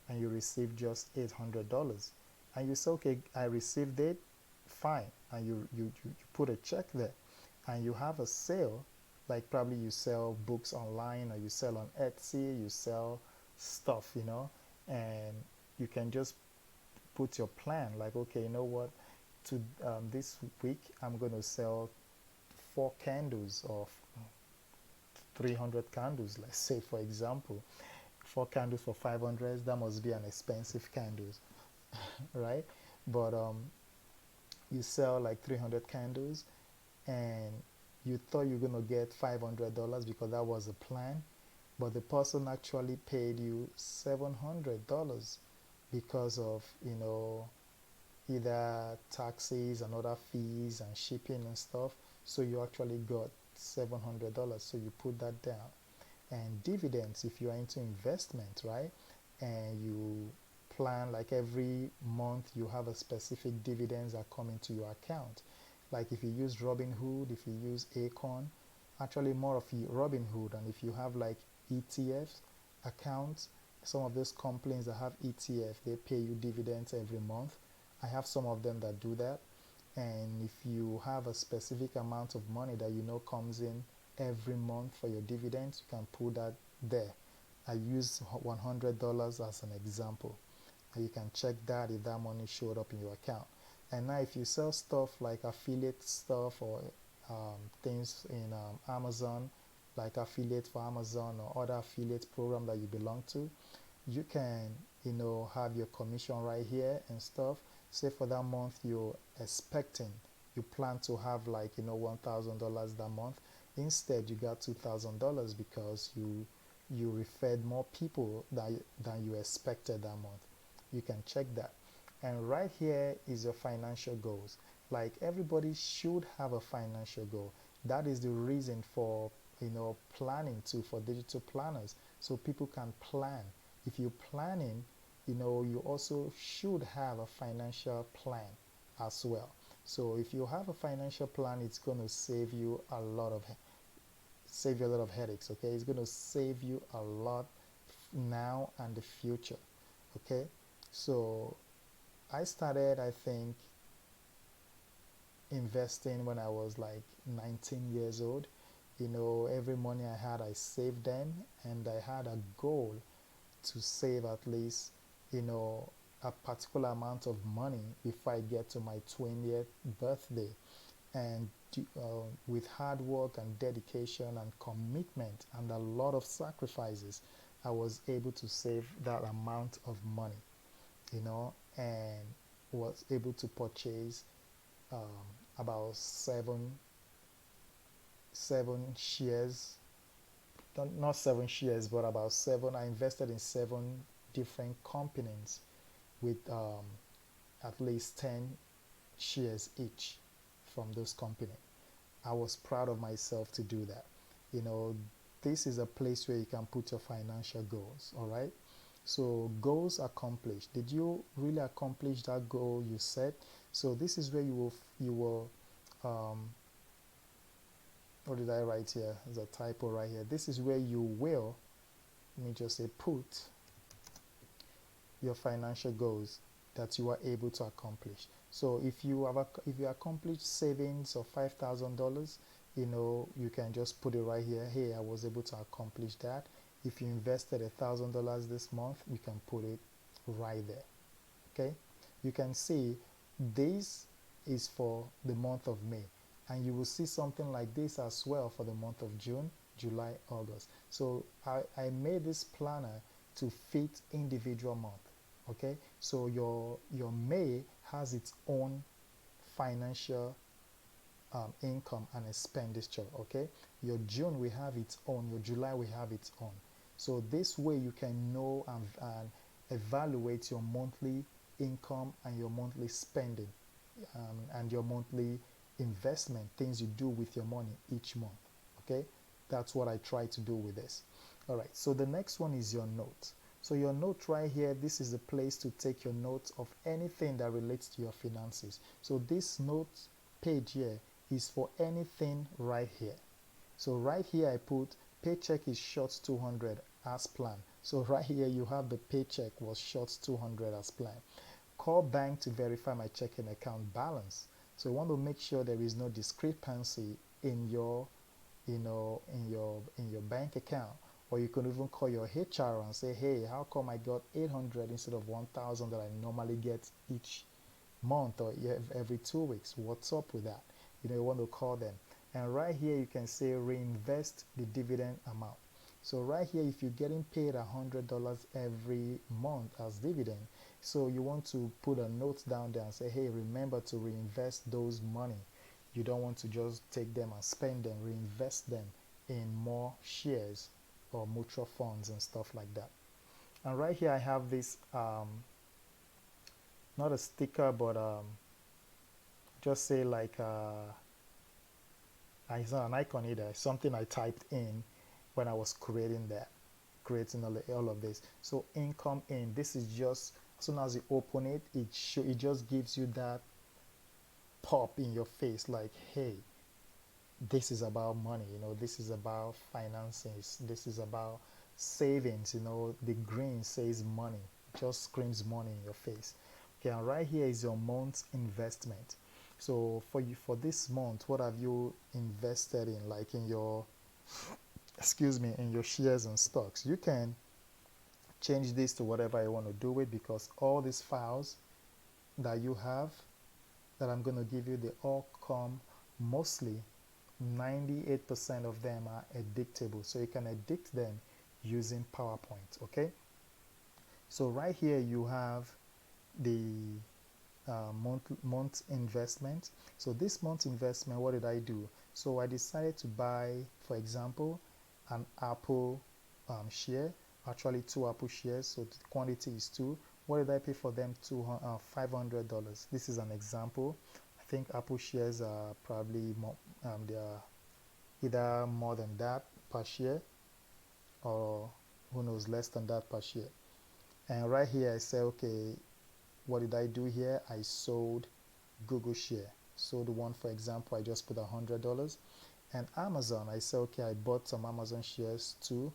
and you received just $800. And you say, okay, I received it, fine. And you put a check there, and you have a sale, like probably you sell books online, or you sell on Etsy, you sell stuff, and you can just put your plan, like, okay, you know what, to this week I'm going to sell 4 candles of 300 candles, let's say, for example. 4 candles for 500, that must be an expensive candles, right? But you sell like 300 candles, and you thought you were going to get $500 because that was the plan, but the person actually paid you $700 because of, either taxes and other fees and shipping and stuff. So you actually got $700. So you put that down. And dividends, if you are into investment, right? And you plan, like every month you have a specific dividends that come into your account. Like if you use Robinhood, if you use Acorn, actually more of Robinhood. And if you have like ETFs accounts, some of those companies that have ETF, they pay you dividends every month. I have some of them that do that. And if you have a specific amount of money that comes in every month for your dividends, you can put that there. I use $100 as an example, and you can check that if that money showed up in your account. And now if you sell stuff like affiliate stuff, or things in Amazon, like affiliate for Amazon or other affiliate program that you belong to, you can have your commission right here and stuff. Say for that month you're expecting, you plan to have like $1,000 that month. Instead you got $2,000 because you referred more people than you expected that month. You can check that. And right here is your financial goals. Like everybody should have a financial goal. That is the reason for planning too, for digital planners, so people can plan. If you're planning, you also should have a financial plan as well. So if you have a financial plan, it's going to save you a lot of headaches. Okay, it's going to save you a lot now and the future. Okay, so I started, I think, investing when I was like 19 years old. Every money I had, I saved them, and I had a goal to save at least, a particular amount of money before I get to my 20th birthday. And with hard work and dedication and commitment and a lot of sacrifices, I was able to save that amount of money, and was able to purchase about seven shares, not 7 shares, but about seven. I invested in 7 different companies with at least 10 shares each from those companies. I was proud of myself to do that. You know, this is a place where you can put your financial goals, all right? So goals accomplished. Did you really accomplish that goal you set? So this is where you will what did I write here? There's a typo right here. This is where you will, let me just say, put your financial goals that you are able to accomplish. So if you accomplish savings of $5,000, you can just put it right here. Hey, I was able to accomplish that. If you invested $1,000 this month, you can put it right there. Okay, you can see this is for the month of May, and you will see something like this as well for the month of June, July, August. So I made this planner to fit individual month. Okay, so your May has its own financial income and expenditure. Okay, your June we have its own, your July we have its own. So this way you can know and evaluate your monthly income and your monthly spending, and your monthly investment, things you do with your money each month. Okay, that's what I try to do with this. All right, so the next one is your note. So your note right here, this is the place to take your notes of anything that relates to your finances. So this note page here is for anything right here. So right here I put paycheck is short 200 as planned. So right here you have the paycheck was short 200 as planned. Call bank to verify my checking account balance. So you want to make sure there is no discrepancy in your, in your bank account. Or you can even call your HR and say, hey, how come I got 800 instead of 1,000 that I normally get each month or every 2 weeks? What's up with that? You want to call them. And right here you can say reinvest the dividend amount. So right here, if you're getting paid $100 every month as dividend, so you want to put a note down there and say, hey, remember to reinvest those money. You don't want to just take them and spend them, reinvest them in more shares or mutual funds and stuff like that. And right here I have this, not a sticker, but just say like, it's not an icon either, it's something I typed in when I was creating all of this. So income in, this is just, as soon as you open it, it just gives you that pop in your face like, hey, this is about money, this is about finances, this is about savings, the green says money, just screams money in your face. Okay, and right here is your month's investment. So for this month, what have you invested in, like in your in your shares and stocks? You can change this to whatever you want to do with, because all these files that you have that I'm going to give you, they all come, mostly 98% of them are editable, so you can edit them using PowerPoint. Okay, so right here you have the month investment. So this month investment, what did I do? So I decided to buy, for example, an Apple share, actually 2 Apple shares, so the quantity is 2. What did I pay for them? $500. This is an example. I think Apple shares are probably more, they are either more than that per share, or who knows, less than that per share. And right here I say, okay, what did I do here? I sold Google share. Sold one, for example, I just put $100. And Amazon, I say, okay, I bought some Amazon shares too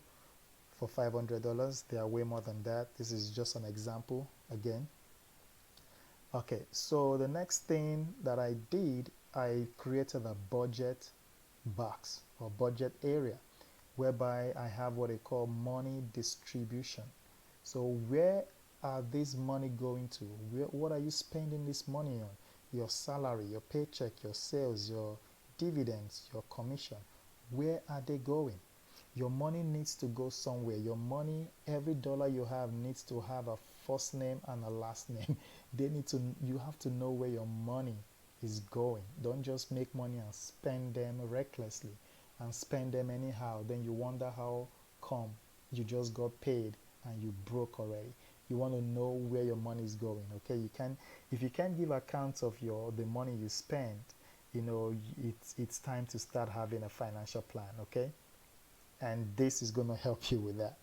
for $500. They are way more than that. This is just an example again. Okay, so the next thing that I did, I created a budget box or budget area, whereby I have what I call money distribution. So where are this money going to? What are you spending this money on? Your salary, your paycheck, your sales, your dividends, your commission. Where are they going? Your money needs to go somewhere. Your money, every dollar you have needs to have a first name and a last name. You have to know where your money is going. Don't just make money and spend them recklessly and spend them anyhow. Then you wonder how come you just got paid and you broke already. You want to know where your money is going. Okay, if you can't give accounts of the money you spend, it's time to start having a financial plan. Okay, and this is going to help you with that.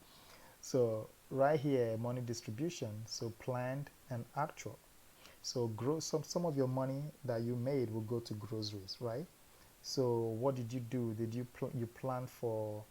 So right here, money distribution, so planned and actual. So some of your money that you made will go to groceries, right? So what did you do? Did you you plan for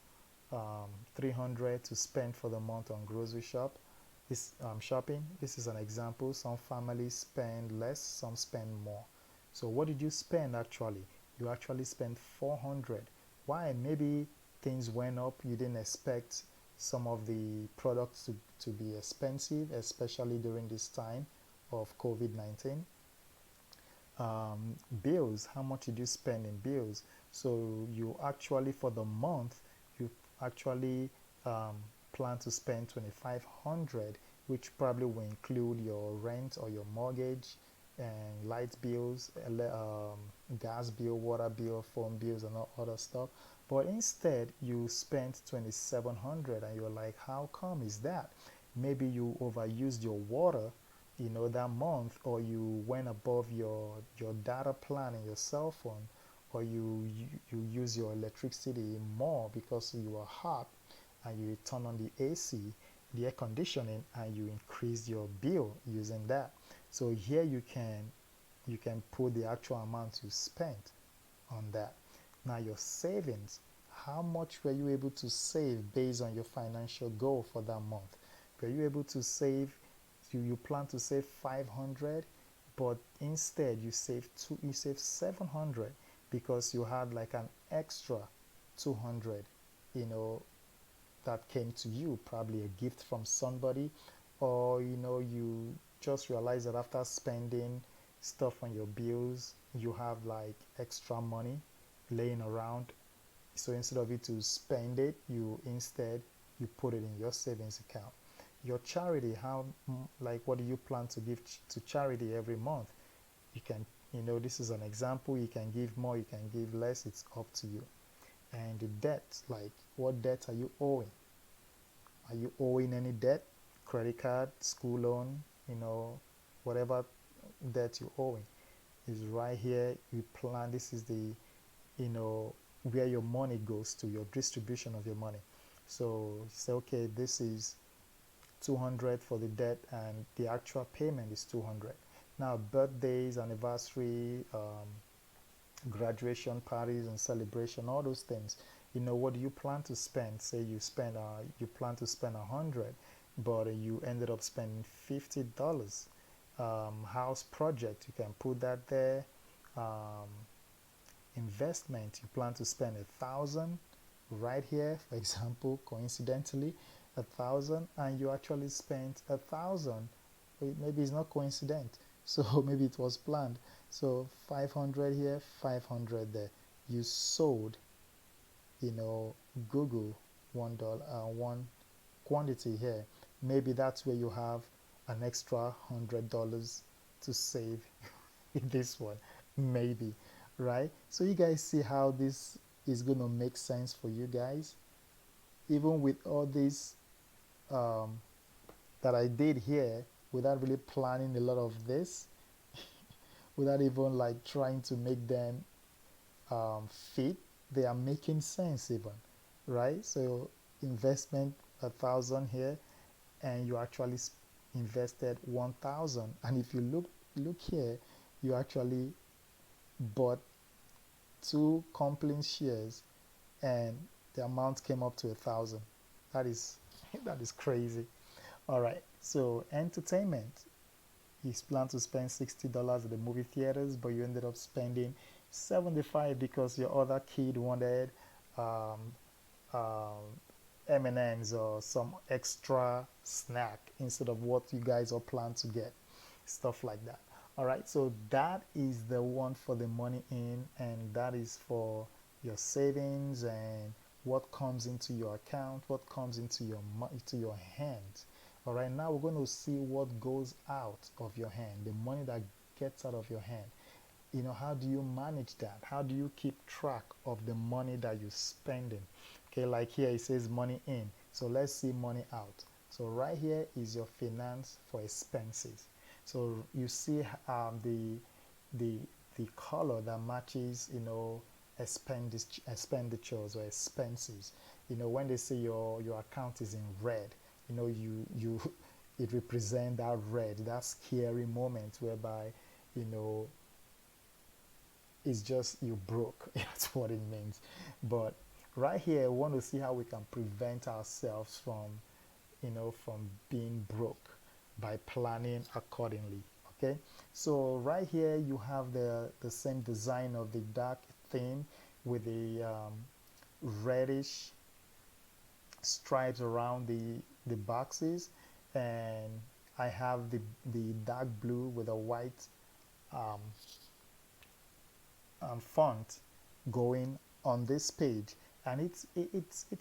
300 to spend for the month on grocery shopping? This is an example. Some families spend less, some spend more. So what did you spend actually? You actually spent 400. Why? Maybe things went up. You didn't expect some of the products to be expensive, especially during this time of COVID-19. Bills, how much did you spend in bills? So you actually, for the month, you actually um, plan to spend 2500, which probably will include your rent or your mortgage and light bills, gas bill, water bill, phone bills, and all other stuff. But instead, you spent 2700, and you're like, how come is that? Maybe you overused your water, that month, or you went above your data plan in your cell phone, or you use your electricity more because you are hot, and you turn on the AC, the air conditioning, and you increase your bill using that. So here you can put the actual amount you spent on that. Now your savings, how much were you able to save based on your financial goal for that month? Were you able to save, you plan to save 500, but instead you save 700 because you had like an extra 200, you know, that came to you, probably a gift from somebody, or you just realize that after spending stuff on your bills, you have like extra money laying around. So instead of you to spend it, you put it in your savings account. Your charity, like what do you plan to give to charity every month? You can, this is an example. You can give more, you can give less, it's up to you. And the debt, like what debt are you owing? Are you owing any debt? Credit card, school loan, whatever debt you're owing is right here. You plan, this is the, you know, where your money goes to, your distribution of your money. So you say, okay, this is 200 for the debt and the actual payment is 200. Now, birthdays, anniversary, graduation parties and celebration, all those things, what do you plan to spend? Say you plan to spend 100, but you ended up spending $50. House project, you can put that there. um, Investment, you plan to spend 1,000 right here, for example, coincidentally 1,000, and you actually spent 1,000. Maybe it's not coincident, so maybe it was planned. So 500 here, 500 there. You sold, Google $1, one quantity here. Maybe that's where you have an extra $100 to save in this one, maybe, right? So you guys see how this is going to make sense for you guys, even with all this um, that I did here, without really planning a lot of this, without even like trying to make them fit. They are making sense even, right? So investment 1,000 here, and you actually invested 1,000. And if you look here, you actually bought two Compline shares, and the amount came up to 1,000. That is that is crazy. All right. So entertainment, you plan to spend $60 at the movie theaters, but you ended up spending 75 because your other kid wanted um, um, M&Ms or some extra snack instead of what you guys are planned to get, stuff like that. All right, so that is the one for the money in, and that is for your savings and what comes into your account, what comes into your hand. All right, now we're going to see what goes out of your hand, the money that gets out of your hand. How do you manage that? How do you keep track of the money that you're spending? Okay, like here it says money in. So let's see money out. So right here is your finance for expenses. So you see the the color that matches, expenditures or expenses. When they say your account is in red, you it represents that red, that scary moment whereby, you know it's just you broke. That's what it means. But right here, I want to see how we can prevent ourselves from being broke by planning accordingly. Okay, so right here you have the same design of the dark theme with the reddish stripes around the boxes, and I have the dark blue with a white um, font going on this page, and it's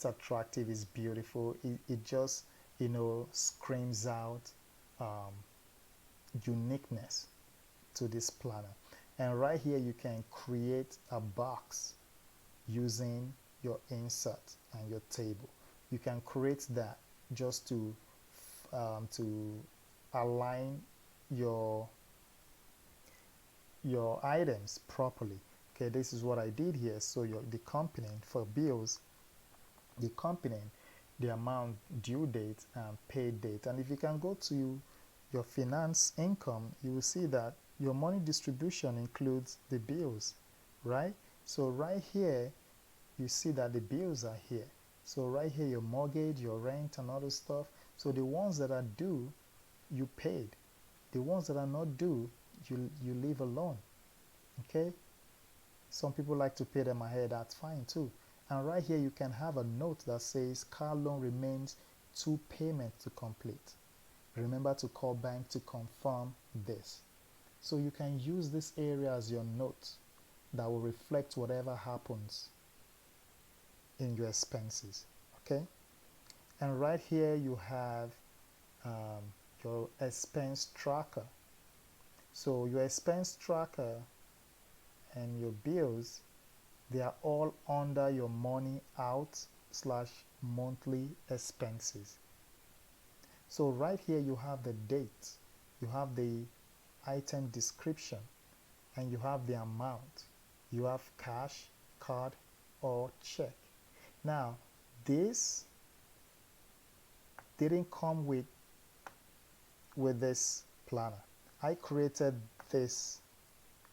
attractive, it's beautiful, it just, you know, screams out um, uniqueness to this planner. And right here you can create a box using your insert and your table. You can create that just to align your items properly. Okay, this is what I did here. So the component for bills, the component, the amount, due date, and paid date. And if you can go to your finance income, you will see that your money distribution includes the bills, right? So right here, you see that the bills are here. So right here, your mortgage, your rent, and other stuff. So the ones that are due, you paid. The ones that are not due, you leave alone. Okay? Some people like to pay them ahead, that's fine too. And right here you can have a note that says car loan remains 2 payments to complete. Remember to call bank to confirm this. So you can use this area as your note that will reflect whatever happens in your expenses. Okay? And right here you have your expense tracker. So your expense tracker and your bills, they are all under your money out / monthly expenses. So right here you have the date, you have the item description, and you have the amount. You have cash, card, or check. Now this didn't come with this planner. I created this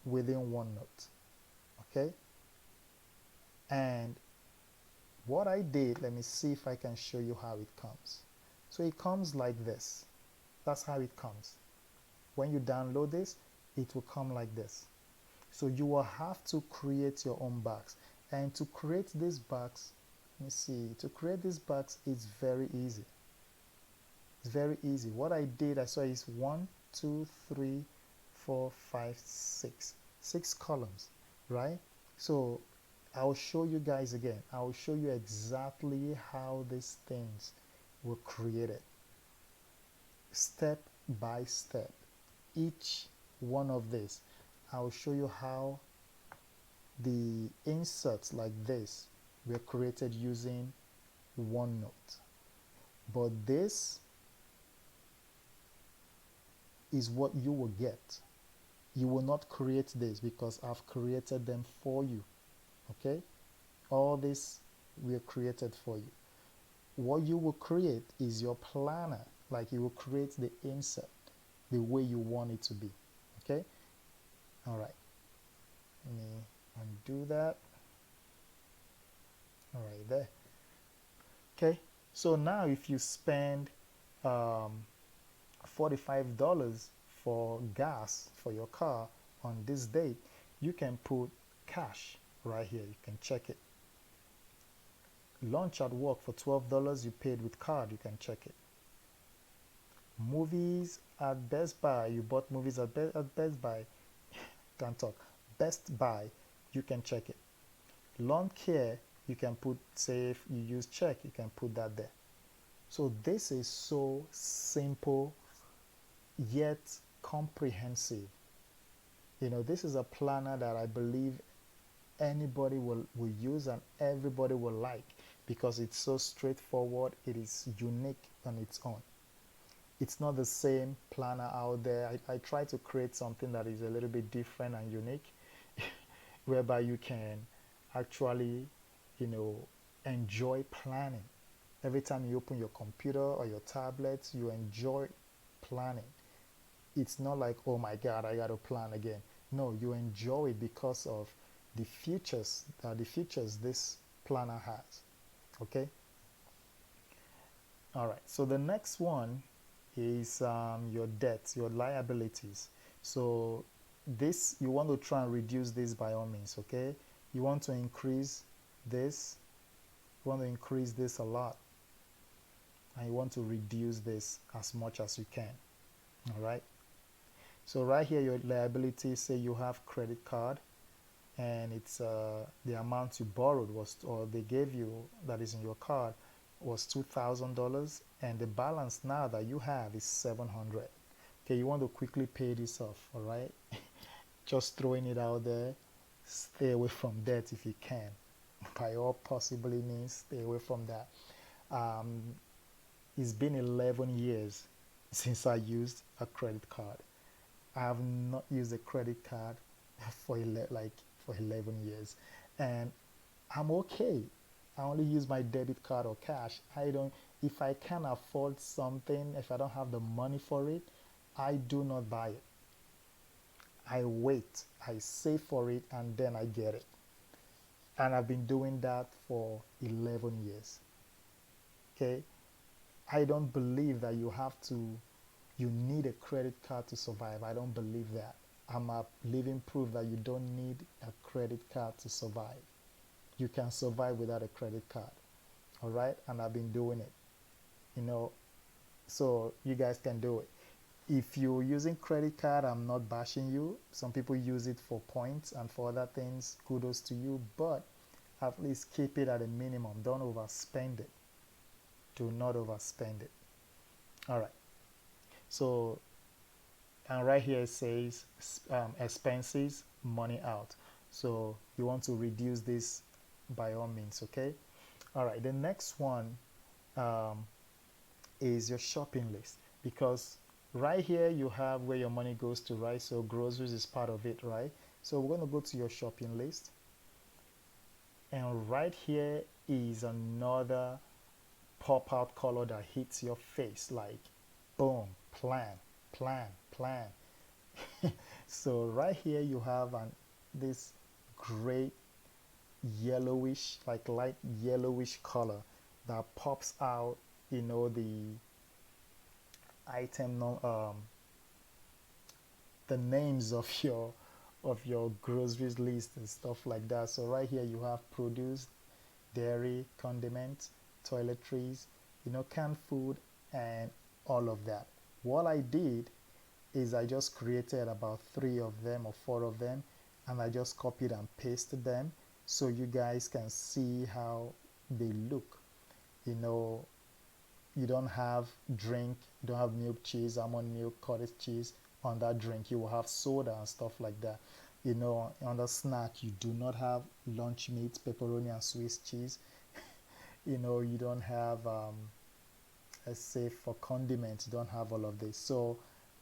within OneNote. Okay, and what I did, let me see if I can show you how it comes. So it comes like this. That's how it comes. When you download this, it will come like this. So you will have to create your own box. And to create this box, let me see, to create this box is very easy. It's very easy. What I did, I saw is 1, 2, 3, 4, 5, 6. 6 columns, right? So I'll show you guys again. I'll show you exactly how these things were created. Step by step. Each one of these. I'll show you how the inserts like this were created using OneNote. But this is what you will get. You will not create this because I've created them for you. Okay? All this were created for you. What you will create is your planner. Like you will create the insert the way you want it to be. Okay? All right. Let me undo that. All right, there. Okay. So now if you spend $45 for gas for your car on this date, you can put cash right here. You can check it. Lunch at work for $12 you paid with card, you can check it. Movies at Best Buy, you bought movies at Best Buy, can't talk, Best Buy, you can check it. Lawn care, you can put, say if you use check, you can put that there. So this is so simple yet comprehensive. You know, this is a planner that I believe anybody will use and everybody will like because it's so straightforward. It is unique on its own. It's not the same planner out there. I try to create something that is a little bit different and unique whereby you can actually, you know, enjoy planning. Every time you open your computer or your tablet, you enjoy planning. It's not like, oh my God, I got to plan again. No, you enjoy it because of the features this planner has. Okay. All right. So the next one is your debts, your liabilities. So this, you want to try and reduce this by all means. Okay. You want to increase this. You want to increase this a lot, and you want to reduce this as much as you can. All right. So right here, your liabilities, say you have credit card, and it's the amount you borrowed was, or they gave you, that is in your card, was $2,000, and the balance now that you have is 700. Okay, you want to quickly pay this off, all right? Just throwing it out there. Stay away from debt if you can. By all possibly means, stay away from that. Um, it's been 11 years since I used a credit card. I have not used a credit card for for 11 years, and I'm okay. I only use my debit card or cash. I don't, if I can afford something, if I don't have the money for it, I do not buy it. I wait, I save for it, and then I get it. And I've been doing that for 11 years. Okay? I don't believe that you need a credit card to survive. I don't believe that. I'm a living proof that you don't need a credit card to survive. You can survive without a credit card. All right? And I've been doing it. You know, so you guys can do it. If you're using credit card, I'm not bashing you. Some people use it for points and for other things. Kudos to you, but at least keep it at a minimum. Don't overspend it. Do not overspend it. All right. So, and right here it says expenses, money out. So you want to reduce this by all means, okay? All right. The next one um, is your shopping list, because right here you have where your money goes to, right? So groceries is part of it, right? So we're going to go to your shopping list, and right here is another pop out color that hits your face like boom, plan, plan, plan. So right here you have this great yellowish, like light yellowish color that pops out, you know, item the names of your groceries list and stuff like that. So right here you have produce, dairy, condiments, toiletries, you know, canned food, and all of that. What I did is I just created about 3 of them or 4 of them, and I just copied and pasted them so you guys can see how they look. You know, you don't have drink, you don't have milk, cheese, almond milk, cottage cheese on that drink. You will have soda and stuff like that. You know, on the snack, you do not have lunch meat, pepperoni, and Swiss cheese. You know, you don't have, let's say for condiments, you don't have all of this. So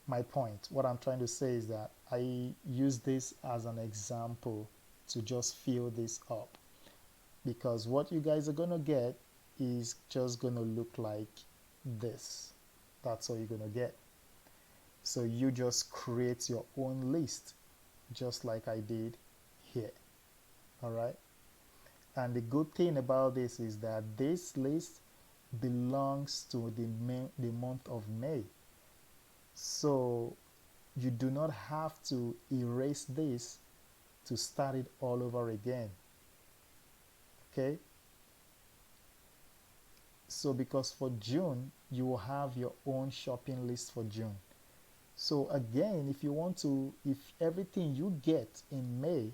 my point, what I'm trying to say is that I use this as an example to just fill this up, because what you guys are going to get is just going to look like this. That's all you're going to get. So you just create your own list just like I did here. All right. And the good thing about this is that this list belongs to the month of May. So you do not have to erase this to start it all over again. Okay? So because for June, you will have your own shopping list for June. So again, if you want to, if everything you get in May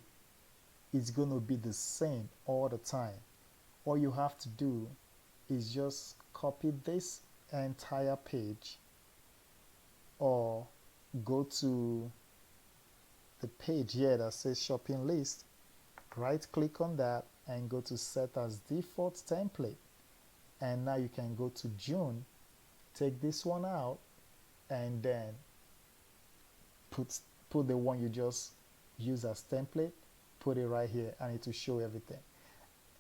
is going to be the same all the time, all you have to do is just copy this entire page, or go to the page here that says shopping list, right click on that and go to set as default template. And now you can go to June, take this one out, and then put the one you just use as template, put it right here, and it will show everything.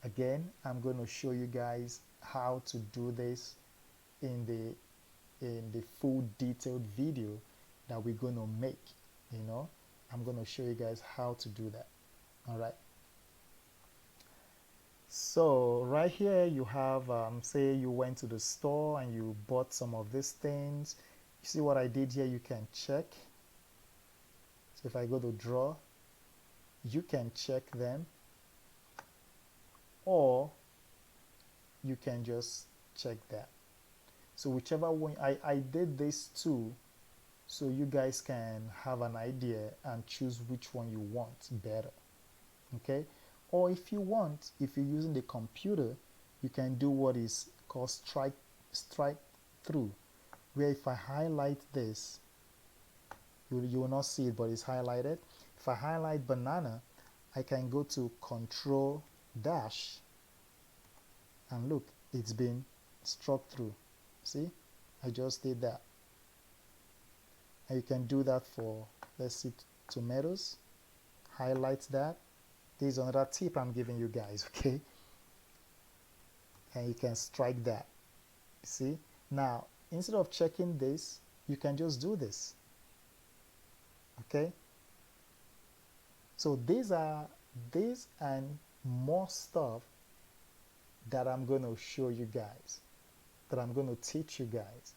Again, I'm going to show you guys how to do this in the full detailed video that we're going to make. You know, I'm going to show you guys how to do that. All right. So right here you have, say you went to the store and you bought some of these things. You see what I did here? You can check. So if I go to draw, you can check them, or you can just check that. So whichever one, I did this too, so you guys can have an idea and choose which one you want better. Okay, or if you want, if you're using the computer, you can do what is called strike through, where if I highlight this, you will not see it, but it's highlighted. If I highlight banana, I can go to control dash, and look, it's been struck through. See, I just did that. And you can do that for, let's see, tomatoes. Highlight that. This is another tip I'm giving you guys, okay? And you can strike that. See, now instead of checking this, you can just do this. Okay, so these and more stuff that I'm going to show you guys, that I'm going to teach you guys.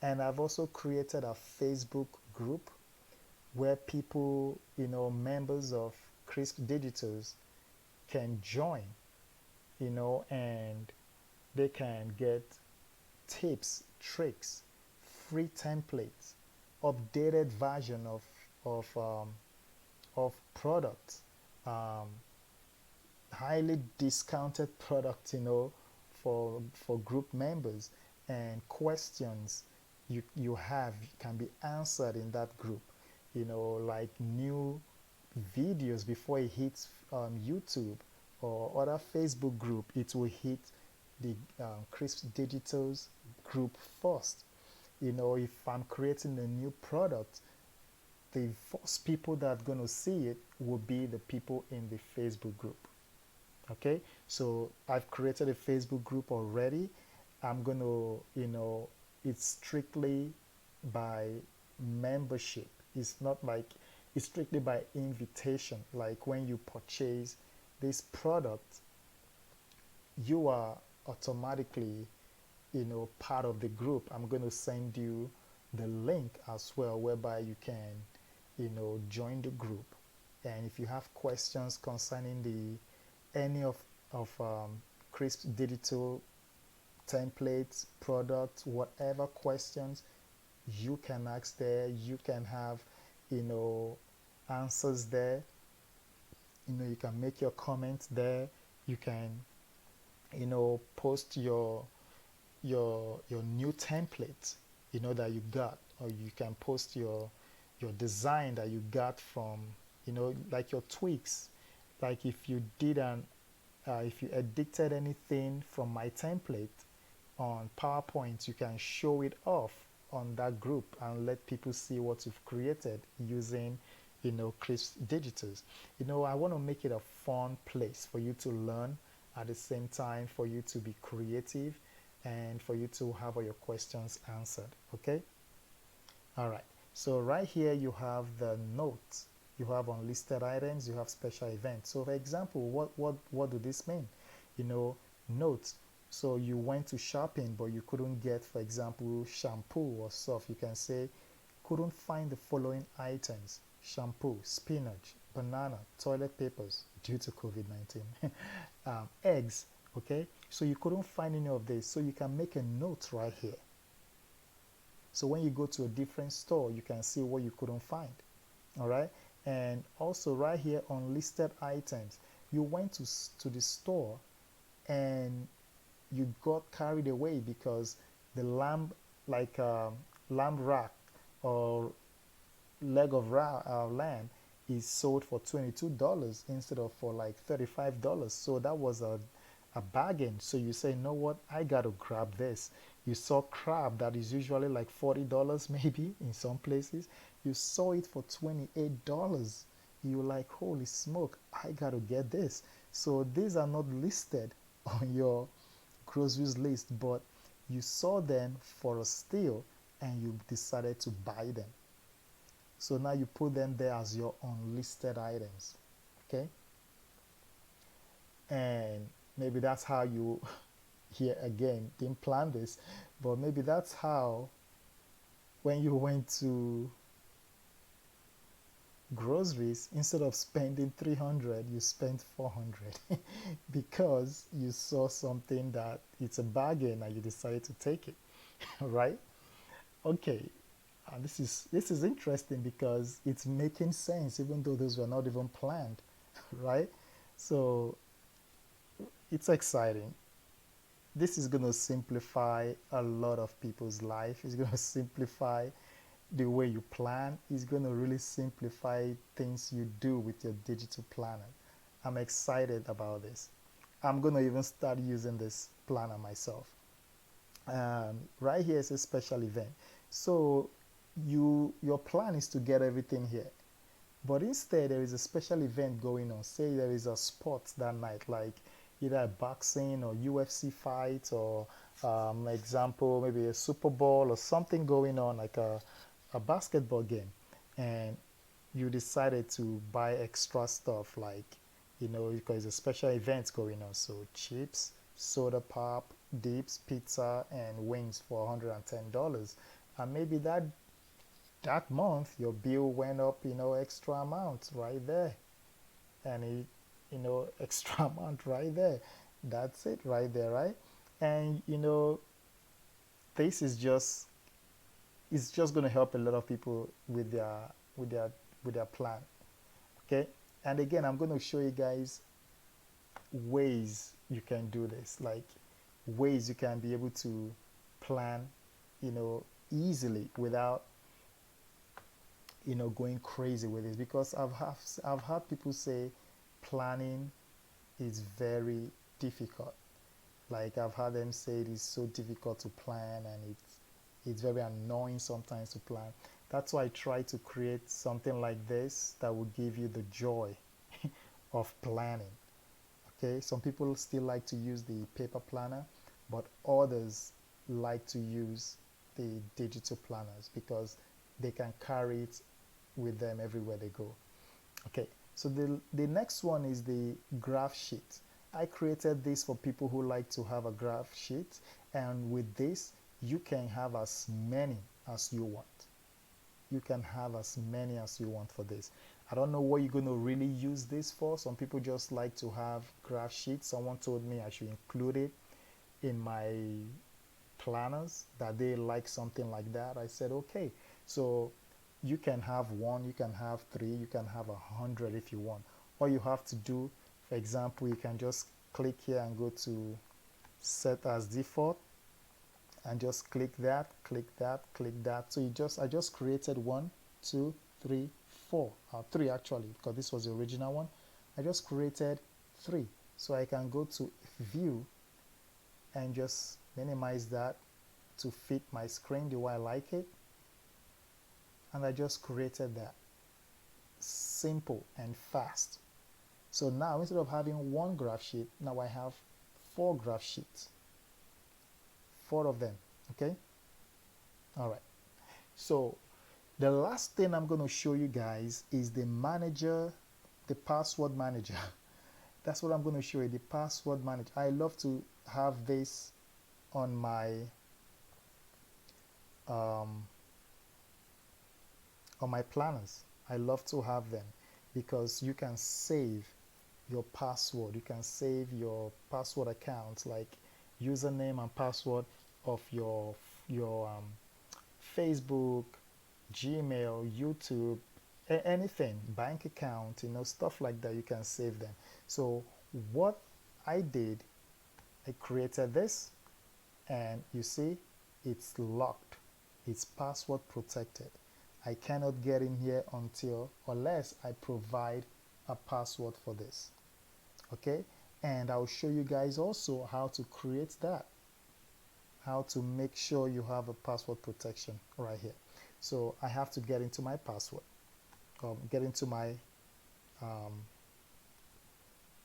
And I've also created a Facebook group where people, members of Crisp Digitals can join, and they can get tips, tricks, free templates, updated version of products, um, highly discounted products, for group members, and questions you have can be answered in that group. Like new videos before it hits YouTube or other Facebook group, it will hit the Crisp Digitals group first. If I'm creating a new product, the first people that are going to see it will be the people in the Facebook group. Okay, so I've created a Facebook group already. I'm going to, it's strictly by membership. It's not like, it's strictly by invitation. Like when you purchase this product, you are automatically, part of the group. I'm going to send you the link as well, whereby you can, join the group. And if you have questions concerning any of Crisp Digital templates, products, whatever questions, you can ask there. You can have, answers there. You can make your comments there. You can, post your new template, that you got, or you can post your design that you got from, like your tweaks. Like if you did if you edited anything from my template on PowerPoint, you can show it off on that group and let people see what you've created using, Crisp Digitals. I want to make it a fun place for you to learn, at the same time for you to be creative and for you to have all your questions answered. Okay, all right, so right here you have the notes, you have unlisted items, you have special events. So for example, what do this mean? Notes. So you went to shopping but you couldn't get, for example, shampoo or stuff. You can say couldn't find the following items: shampoo, spinach, banana, toilet papers due to COVID-19, eggs. Okay, so you couldn't find any of this, so you can make a note right here. So when you go to a different store, you can see what you couldn't find. All right, and also right here on listed items, you went to the store and you got carried away because the lamb, like lamb rack or leg of lamb, is sold for $22 instead of for like $35. So that was a bargain. So you say, you know what, I gotta grab this. You saw crab that is usually like $40 maybe in some places. You saw it for $28. You're like, holy smoke, I gotta get this. So these are not listed on your groceries list, but you saw them for a steal and you decided to buy them. So now you put them there as your unlisted items. Okay, and maybe that's how you here again didn't plan this, but maybe that's how when you went to groceries, instead of spending 300 you spent 400 because you saw something that it's a bargain and you decided to take it. Right? Okay, this is interesting because it's making sense even though those were not even planned. right? So it's exciting. This is going to simplify a lot of people's life. It's going to simplify the way you plan. It's going to really simplify things you do with your digital planner. I'm excited about this. I'm going to even start using this planner myself. Right here is a special event. So your plan is to get everything here. But instead, there is a special event going on. Say there is a sport that night, like either a boxing or UFC fight, or example, maybe a Super Bowl or something going on, like a basketball game. And you decided to buy extra stuff, like, because a special event going on. So chips, soda pop, dips, pizza, and wings for $110. And maybe that month your bill went up, extra amount right there. And extra amount right there. That's it right there, right? And this is just it's just going to help a lot of people with their plan. Okay. And again, I'm going to show you guys ways you can do this, like ways you can be able to plan, easily without going crazy with this, because I've had people say planning is very difficult. Like I've had them say it is so difficult to plan, and it's very annoying sometimes to plan. That's why I try to create something like this that will give you the joy of planning. Okay, some people still like to use the paper planner, but others like to use the digital planners because they can carry it with them everywhere they go. Okay, so the next one is the graph sheet. I created this for people who like to have a graph sheet, and with this you can have as many as you want. You can have as many as you want for this. I don't know what you're going to really use this for. Some people just like to have graph sheets. Someone told me I should include it in my planners, that they like something like that. I said okay. So you can have one, you can have three, you can have 100 if you want. All you have to do, for example, you can just click here and go to set as default and just click that, click that, click that. So I just created 1, 2, 3, 4, 3 actually, because this was the original one. I just created 3. So I can go to view and just minimize that to fit my screen the way I like it. And I just created that. Simple and fast. So now instead of having one graph sheet, now I have 4 graph sheets. 4 of them. Okay? All right. So the last thing I'm going to show you guys is the manager, the password manager. That's what I'm going to show you, the password manager. I love to have this on my planners. I love to have them because you can save your password. You can save your password accounts, like username and password of your Facebook, Gmail, YouTube, anything, bank account, stuff like that. You can save them. So what I did, I created this, and you see it's locked. It's password protected. I cannot get in here unless I provide a password for this. Okay, and I'll show you guys also how to create that, how to make sure you have a password protection right here. So I have to get into my password, get into my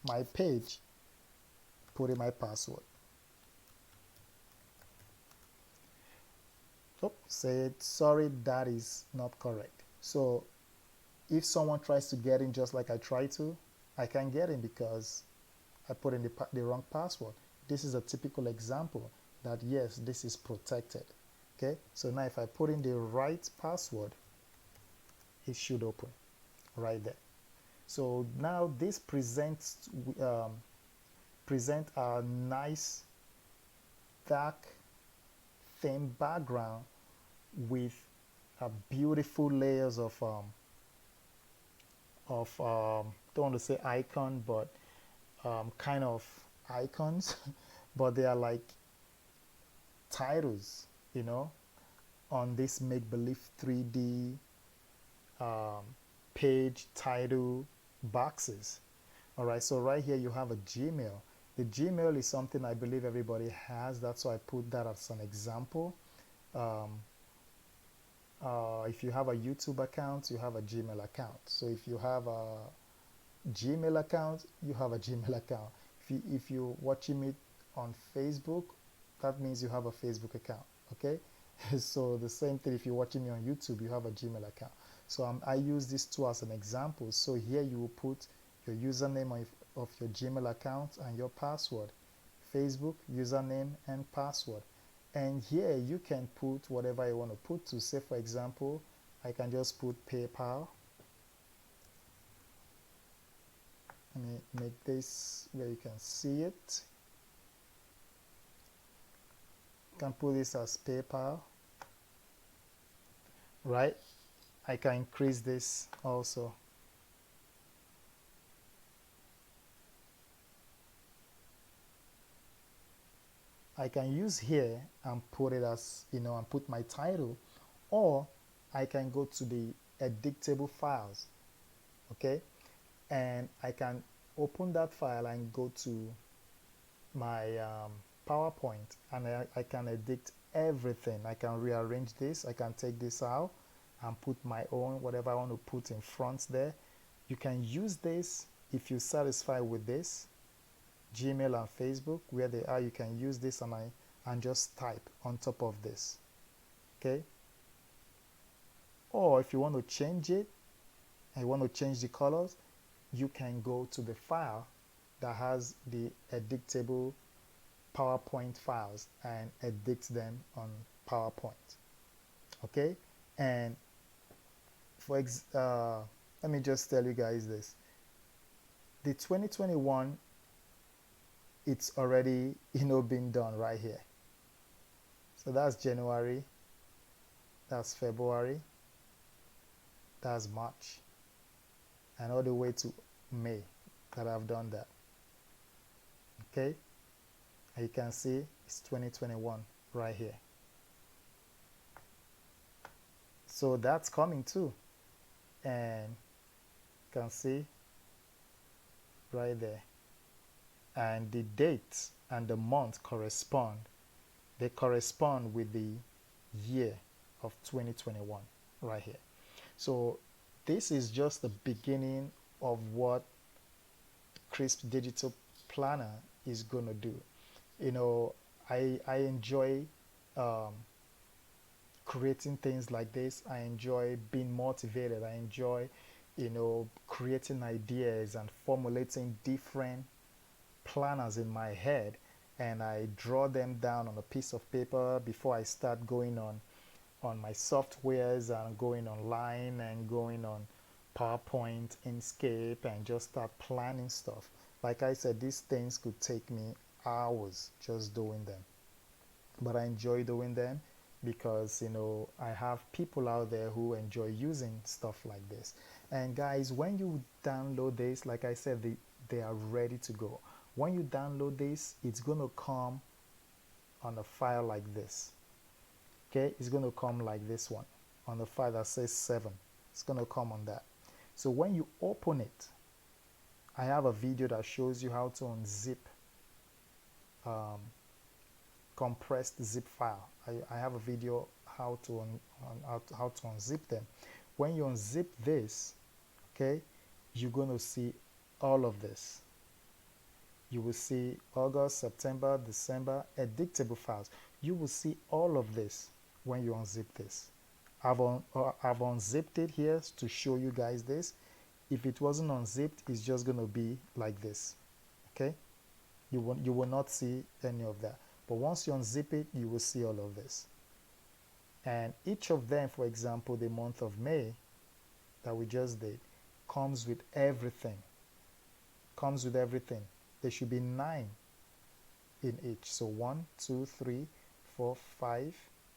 my page, put in my password. Oh, say sorry, that is not correct. So if someone tries to get in just like I try to, I can't get in because I put in the wrong password. This is a typical example that yes, this is protected. Okay, so now if I put in the right password, it should open right there. So now this present a nice dark theme background with beautiful layers of don't want to say icon, but kind of icons, but they are like titles, you know, on this make-believe 3D um, page title boxes. All right, so right here you have a Gmail. The Gmail is something I believe everybody has. That's why I put that as an example. Um, if you have a YouTube account, you have a Gmail account. So if you have a Gmail account, you have a Gmail account. If you're watching it on Facebook, that means you have a Facebook account. Okay, so the same thing if you're watching me on YouTube, you have a Gmail account. So I use these two as an example. So here you will put your username of your Gmail account and your password. Facebook username and password. And here you can put whatever you want to put to. Say for example, I can just put PayPal. Let me make this where you can see it. You can put this as PayPal, right? I can increase this also. I can use here and put it as, you know, and put my title, or I can go to the editable files, okay? And I can open that file and go to my PowerPoint, and I can edit everything. I can rearrange this. I can take this out and put my own, whatever I want to put in front there. You can use this if you're satisfied with this. Gmail and Facebook, where they are, you can use this and just type on top of this, okay? Or if you want to change it and you want to change the colors, you can go to the file that has the editable PowerPoint files and edit them on PowerPoint, okay? And let me just tell you guys this. The 2021, it's already, you know, been done right here. So that's January, that's February, that's March, and all the way to May that I've done that, okay? And you can see it's 2021 right here. So that's coming too, and you can see right there, and the date and the month correspond. They correspond with the year of 2021 right here. So this is just the beginning of what Crisp Digital Planner is going to do. You know, I enjoy creating things like this. I enjoy being motivated. I enjoy, you know, creating ideas and formulating different planners in my head, and I draw them down on a piece of paper before I start going on my softwares and going online and going on PowerPoint, Inkscape, and just start planning stuff. Like I said, these things could take me hours just doing them, but I enjoy doing them because, you know, I have people out there who enjoy using stuff like this. And guys, when you download this, like I said, they are ready to go. When you download this, it's going to come on a file like this. Okay, it's going to come like this one on the file that says 7. It's going to come on that. So when you open it, I have a video that shows you how to unzip compressed zip file. I have a video how to unzip them. When you unzip this, okay, you're going to see all of this. You will see August, September, December, editable files. You will see all of this when you unzip this. I've unzipped it here to show you guys this. If it wasn't unzipped, it's just going to be like this, okay? You will not see any of that. But once you unzip it, you will see all of this. And each of them, for example, the month of May that we just did, comes with everything. Comes with everything. There should be 9 in each. So 1, 2, 3, 4, 5,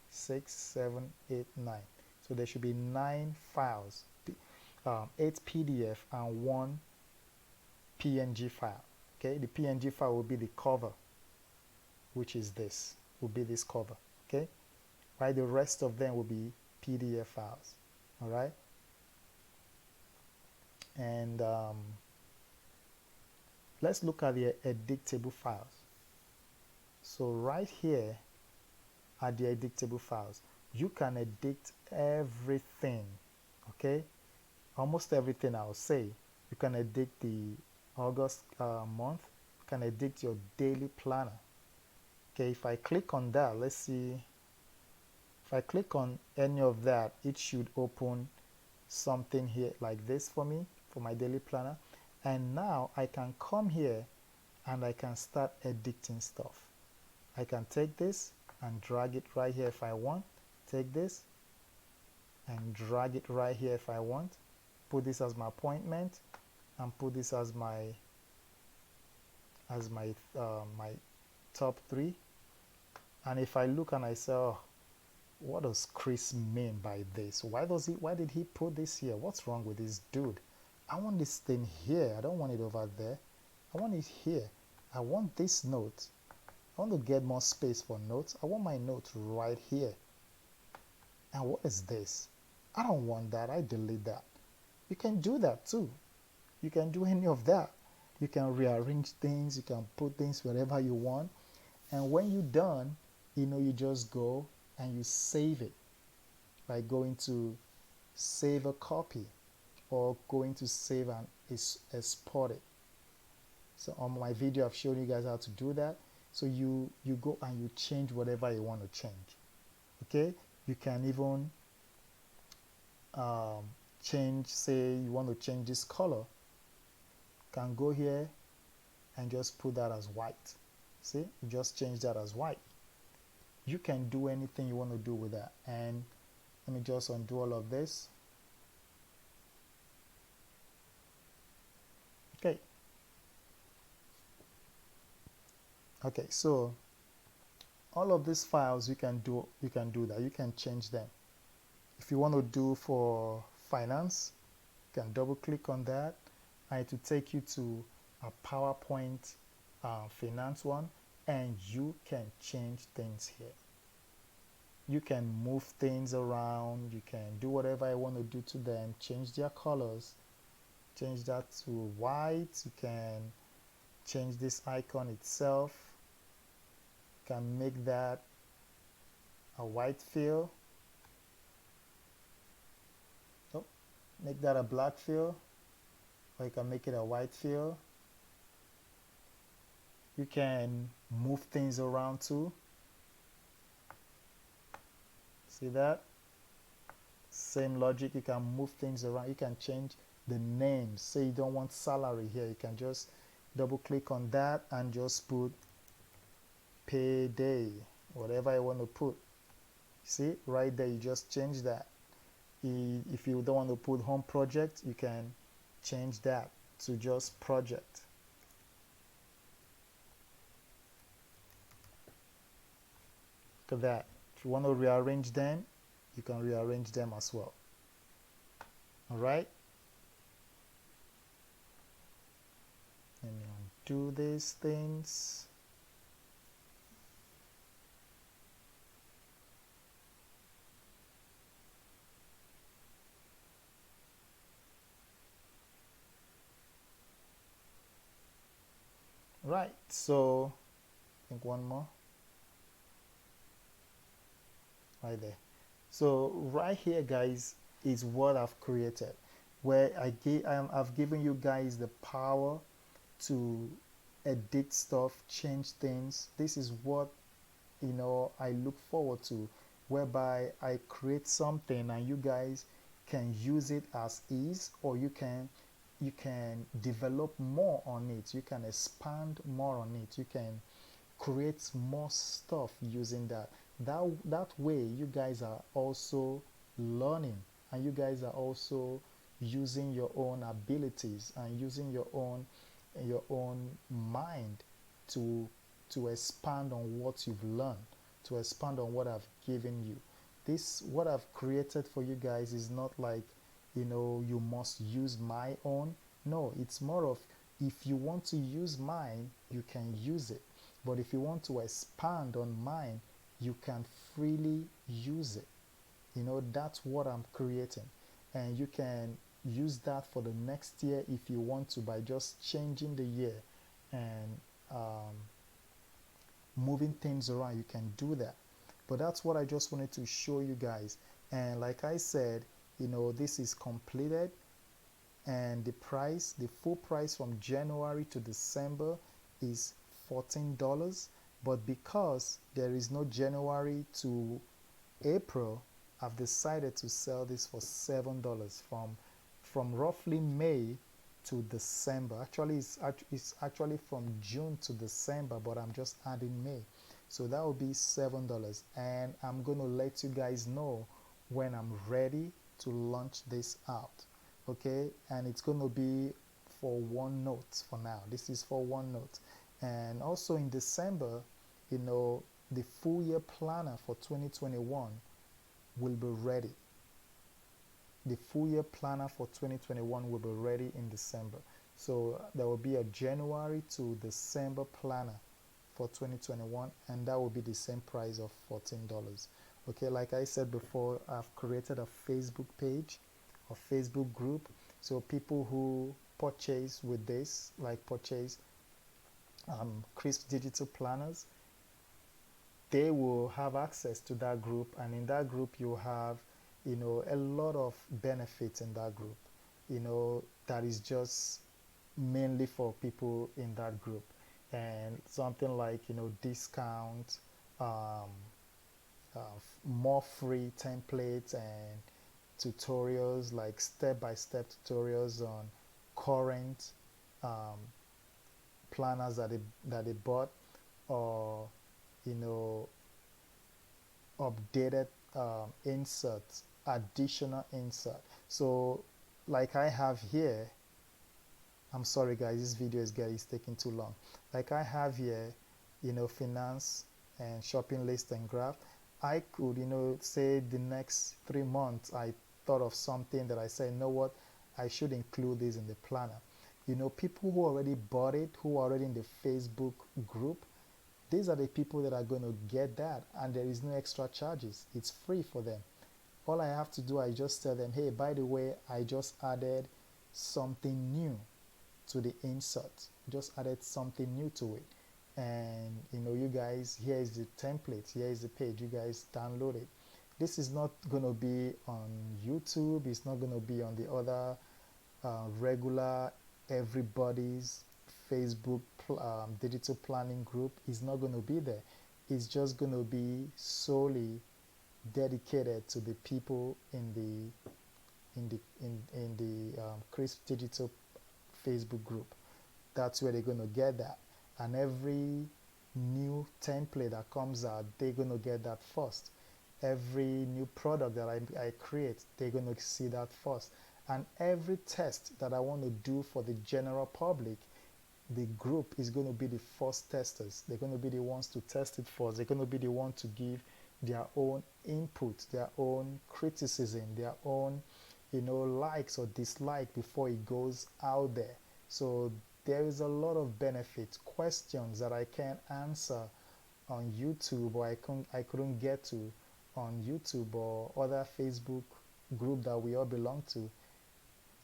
6, 7, 8, 9. So there should be 9 files, 8 PDF and 1 PNG file. Okay, the PNG file will be the cover, which is this, will be this cover. Okay, right, the rest of them will be PDF files. All right, and let's look at the editable files. So right here are the editable files. You can edit everything. Okay, almost everything. I'll say you can edit the August month. You can edit your daily planner. Okay, if I click on that, let's see. If I click on any of that, it should open something here like this for me, for my daily planner. And now I can come here and I can start editing stuff. I can take this and drag it right here if I want. Take this and drag it right here if I want. Put this as my appointment and put this as my my top 3. And if I look and I say, oh, what does Chris mean by this? Why did he put this here? What's wrong with this dude? I want this thing here. I don't want it over there. I want it here. I want this note. I want to get more space for notes. I want my note right here. And what is this? I don't want that. I delete that. You can do that too. You can do any of that. You can rearrange things. You can put things wherever you want. And when you're done, you just go and you save it by going to save a copy or going to save and export it. So on my video, I've shown you guys how to do that. So you go and you change whatever you want to change. Okay, you can even change, say you want to change this color. You can go here and just put that as white. See, you just change that as white. You can do anything you want to do with that. And let me just undo all of this. Okay. Okay, so all of these files you can do that. You can change them. If you want to do for finance, you can double click on that and it will take you to a PowerPoint finance one, and you can change things here. You can move things around. You can do whatever I want to do to them. Change their colors. Change that to white. You can change this icon itself. You can make that a white fill. Oh, make that a black fill. Or you can make it a white fill. You can move things around too. See that? Same logic. You can move things around. You can change the names. Say you don't want salary here. You can just double click on that and just put payday, whatever I want to put. See, right there, you just change that. If you don't want to put home project, you can change that to just project. Look at that. If you want to rearrange them, you can rearrange them as well. All right. Let me undo these things. Right, so I think one more right there. So right here, guys, is what I've created, where I've given you guys the power to edit stuff, change things. This is what I look forward to, whereby I create something and you guys can use it as is, or you can develop more on it. You can expand more on it. You can create more stuff using that. That way you guys are also learning, and you guys are also using your own abilities and using your own mind to expand on what you've learned, to expand on what I've given you. What I've created for you guys is not like you must use my own. No, it's more of if you want to use mine, you can use it. But if you want to expand on mine, you can freely use it. That's what I'm creating. And you can use that for the next year if you want to, by just changing the year and moving things around. You can do that. But that's what I just wanted to show you guys. And like I said, this is completed, and the full price from January to December is $14. But because there is no January to April, I've decided to sell this for $7 from roughly May to December. Actually, it's actually from June to December, but I'm just adding May. So that will be $7. And I'm going to let you guys know when I'm ready to launch this out. Okay, and it's going to be for OneNote for now. This is for OneNote. And also in December, the full year planner for 2021 will be ready. The full year planner for 2021 will be ready in December. So there will be a January to December planner for 2021, and that will be the same price of $14. Okay, like I said before, I've created a Facebook page, a Facebook group. So people who purchase with this, like purchase Crisp Digital Planners, they will have access to that group, and in that group you have a lot of benefits in that group that is just mainly for people in that group. And something like discount, more free templates and tutorials, like step-by-step tutorials on current planners that they bought, or updated inserts, additional insert. So like I have here, I'm sorry guys, this video is taking too long. Like I have here, finance and shopping list and graph. I could say the next 3 months I thought of something that I said, what, I should include this in the planner. People who already bought it, who are already in the Facebook group, these are the people that are going to get that, and there is no extra charges. It's free for them. All I have to do, I just tell them, hey, by the way, I just added something new to the insert. Just added something new to it. And you guys, here is the template, here is the page, you guys download it. This is not going to be on YouTube. It's not going to be on the other regular everybody's Facebook digital planning group. Is not going to be there. It's just going to be solely dedicated to the people in the Crisp Digital Facebook group. That's where they're going to get that. And every new template that comes out, they're going to get that first. Every new product that I create, they're going to see that first. And every test that I want to do for the general public, the group is going to be the first testers. They're going to be the ones to test it first. They're going to be the ones to give their own input, their own criticism, their own likes or dislike before it goes out there. So there is a lot of benefits, questions that I can't answer on YouTube, or I couldn't get to on YouTube or other Facebook group that we all belong to.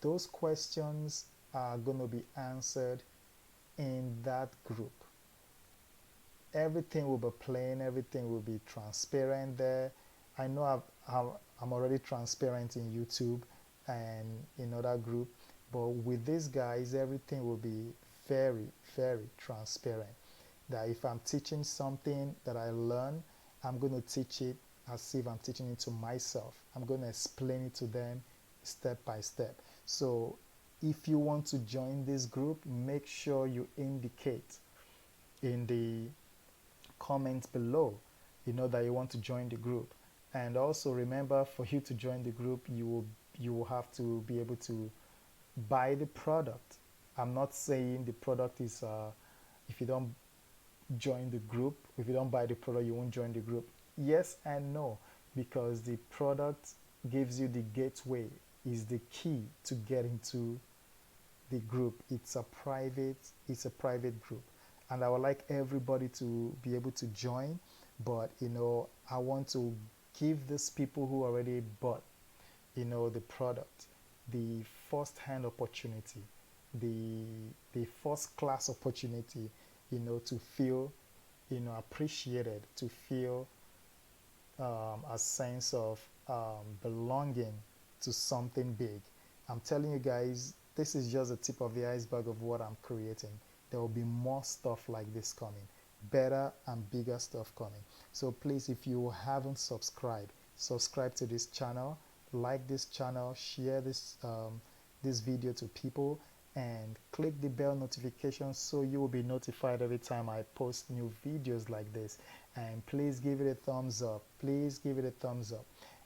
Those questions are going to be answered in that group. Everything will be plain, everything will be transparent there. I know I'm already transparent in YouTube and in other group, but with these guys, everything will be very, very transparent. That if I'm teaching something that I learn, I'm going to teach it as if I'm teaching it to myself. I'm going to explain it to them step by step. So if you want to join this group, make sure you indicate in the comments below that you want to join the group. And also remember, for you to join the group, you will have to be able to buy the product. I'm not saying the product is if you don't join the group, if you don't buy the product, you won't join the group. Yes and no, because the product gives you the gateway, is the key to get into the group. It's a private group, and I would like everybody to be able to join. But I want to give these people who already bought the product, the first hand opportunity, the first class opportunity, to feel appreciated, to feel a sense of belonging to something big. I'm telling you guys, this is just the tip of the iceberg of what I'm creating. There will be more stuff like this coming, better and bigger stuff coming. So please, if you haven't subscribed, subscribe to this channel, like this channel, share this video to people, and click the bell notification so you will be notified every time I post new videos like this. And please give it a thumbs up. Please give it a thumbs up.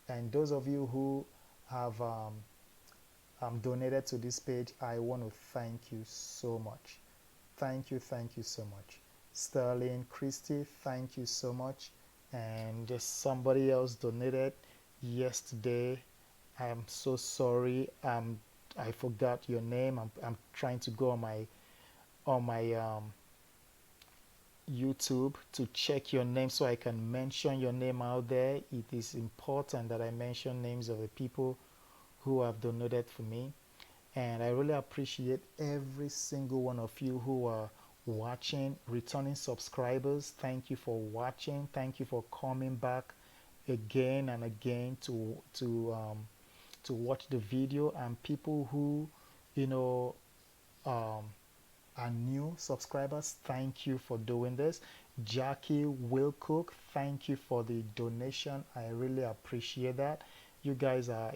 And those of you who have donated to this page, I want to thank you so much. Thank you so much. Sterling, Christy, thank you so much. And just somebody else donated yesterday. I'm so sorry. I forgot your name. I'm trying to go on my YouTube to check your name so I can mention your name out there. It is important that I mention names of the people who have donated for me, and I really appreciate every single one of you who are watching, returning subscribers. Thank you for watching. Thank you for coming back again and again to watch the video. And people who you know um, are new subscribers, thank you for doing this. Jackie Wilcook, thank you for the donation. I really appreciate that. You guys are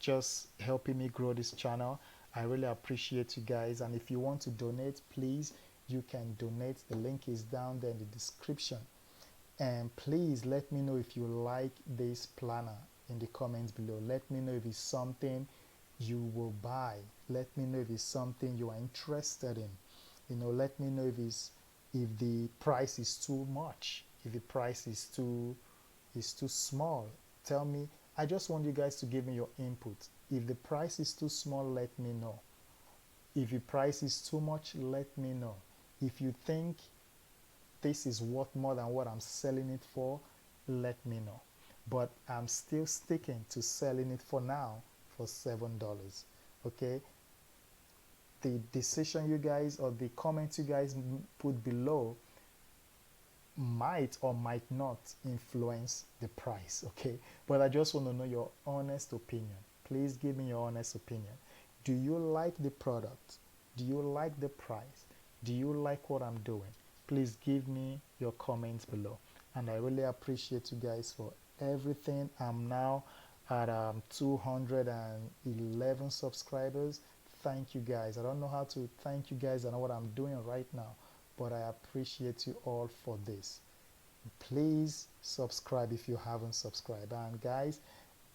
just helping me grow this channel. I really appreciate you guys. And if you want to donate, please, you can donate. The link is down there in the description. And please let me know if you like this planner in the comments below. Let me know if it's something you will buy. Let me know if it's something you are interested in. Let me know if the price is too much, if the price is too small. Tell me. I just want you guys to give me your input. If the price is too small, let me know. If the price is too much, let me know. If you think this is worth more than what I'm selling it for, let me know. But I'm still sticking to selling it for now for $7. Okay? The decision you guys, or the comments you guys put below, might or might not influence the price. Okay? But I just want to know your honest opinion. Please give me your honest opinion. Do you like the product? Do you like the price? Do you like what I'm doing? Please give me your comments below. And I really appreciate you guys for everything. I'm now at 211 subscribers. Thank you guys. I don't know how to thank you guys. I know what I'm doing right now, but I appreciate you all for this. Please subscribe if you haven't subscribed. And guys,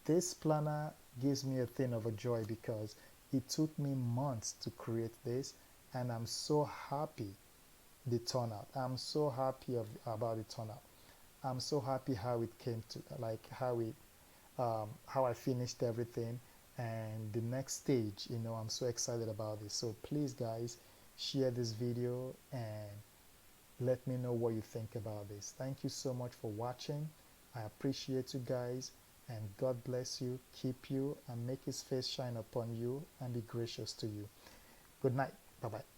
this planner gives me a thing of a joy because it took me months to create this, and I'm so happy the turnout. I'm so happy about the turnout. I'm so happy how it came to, like how I finished everything, and the next stage. I'm so excited about this. So please, guys, share this video and let me know what you think about this. Thank you so much for watching. I appreciate you guys, and God bless you, keep you, and make his face shine upon you and be gracious to you. Good night. Bye-bye.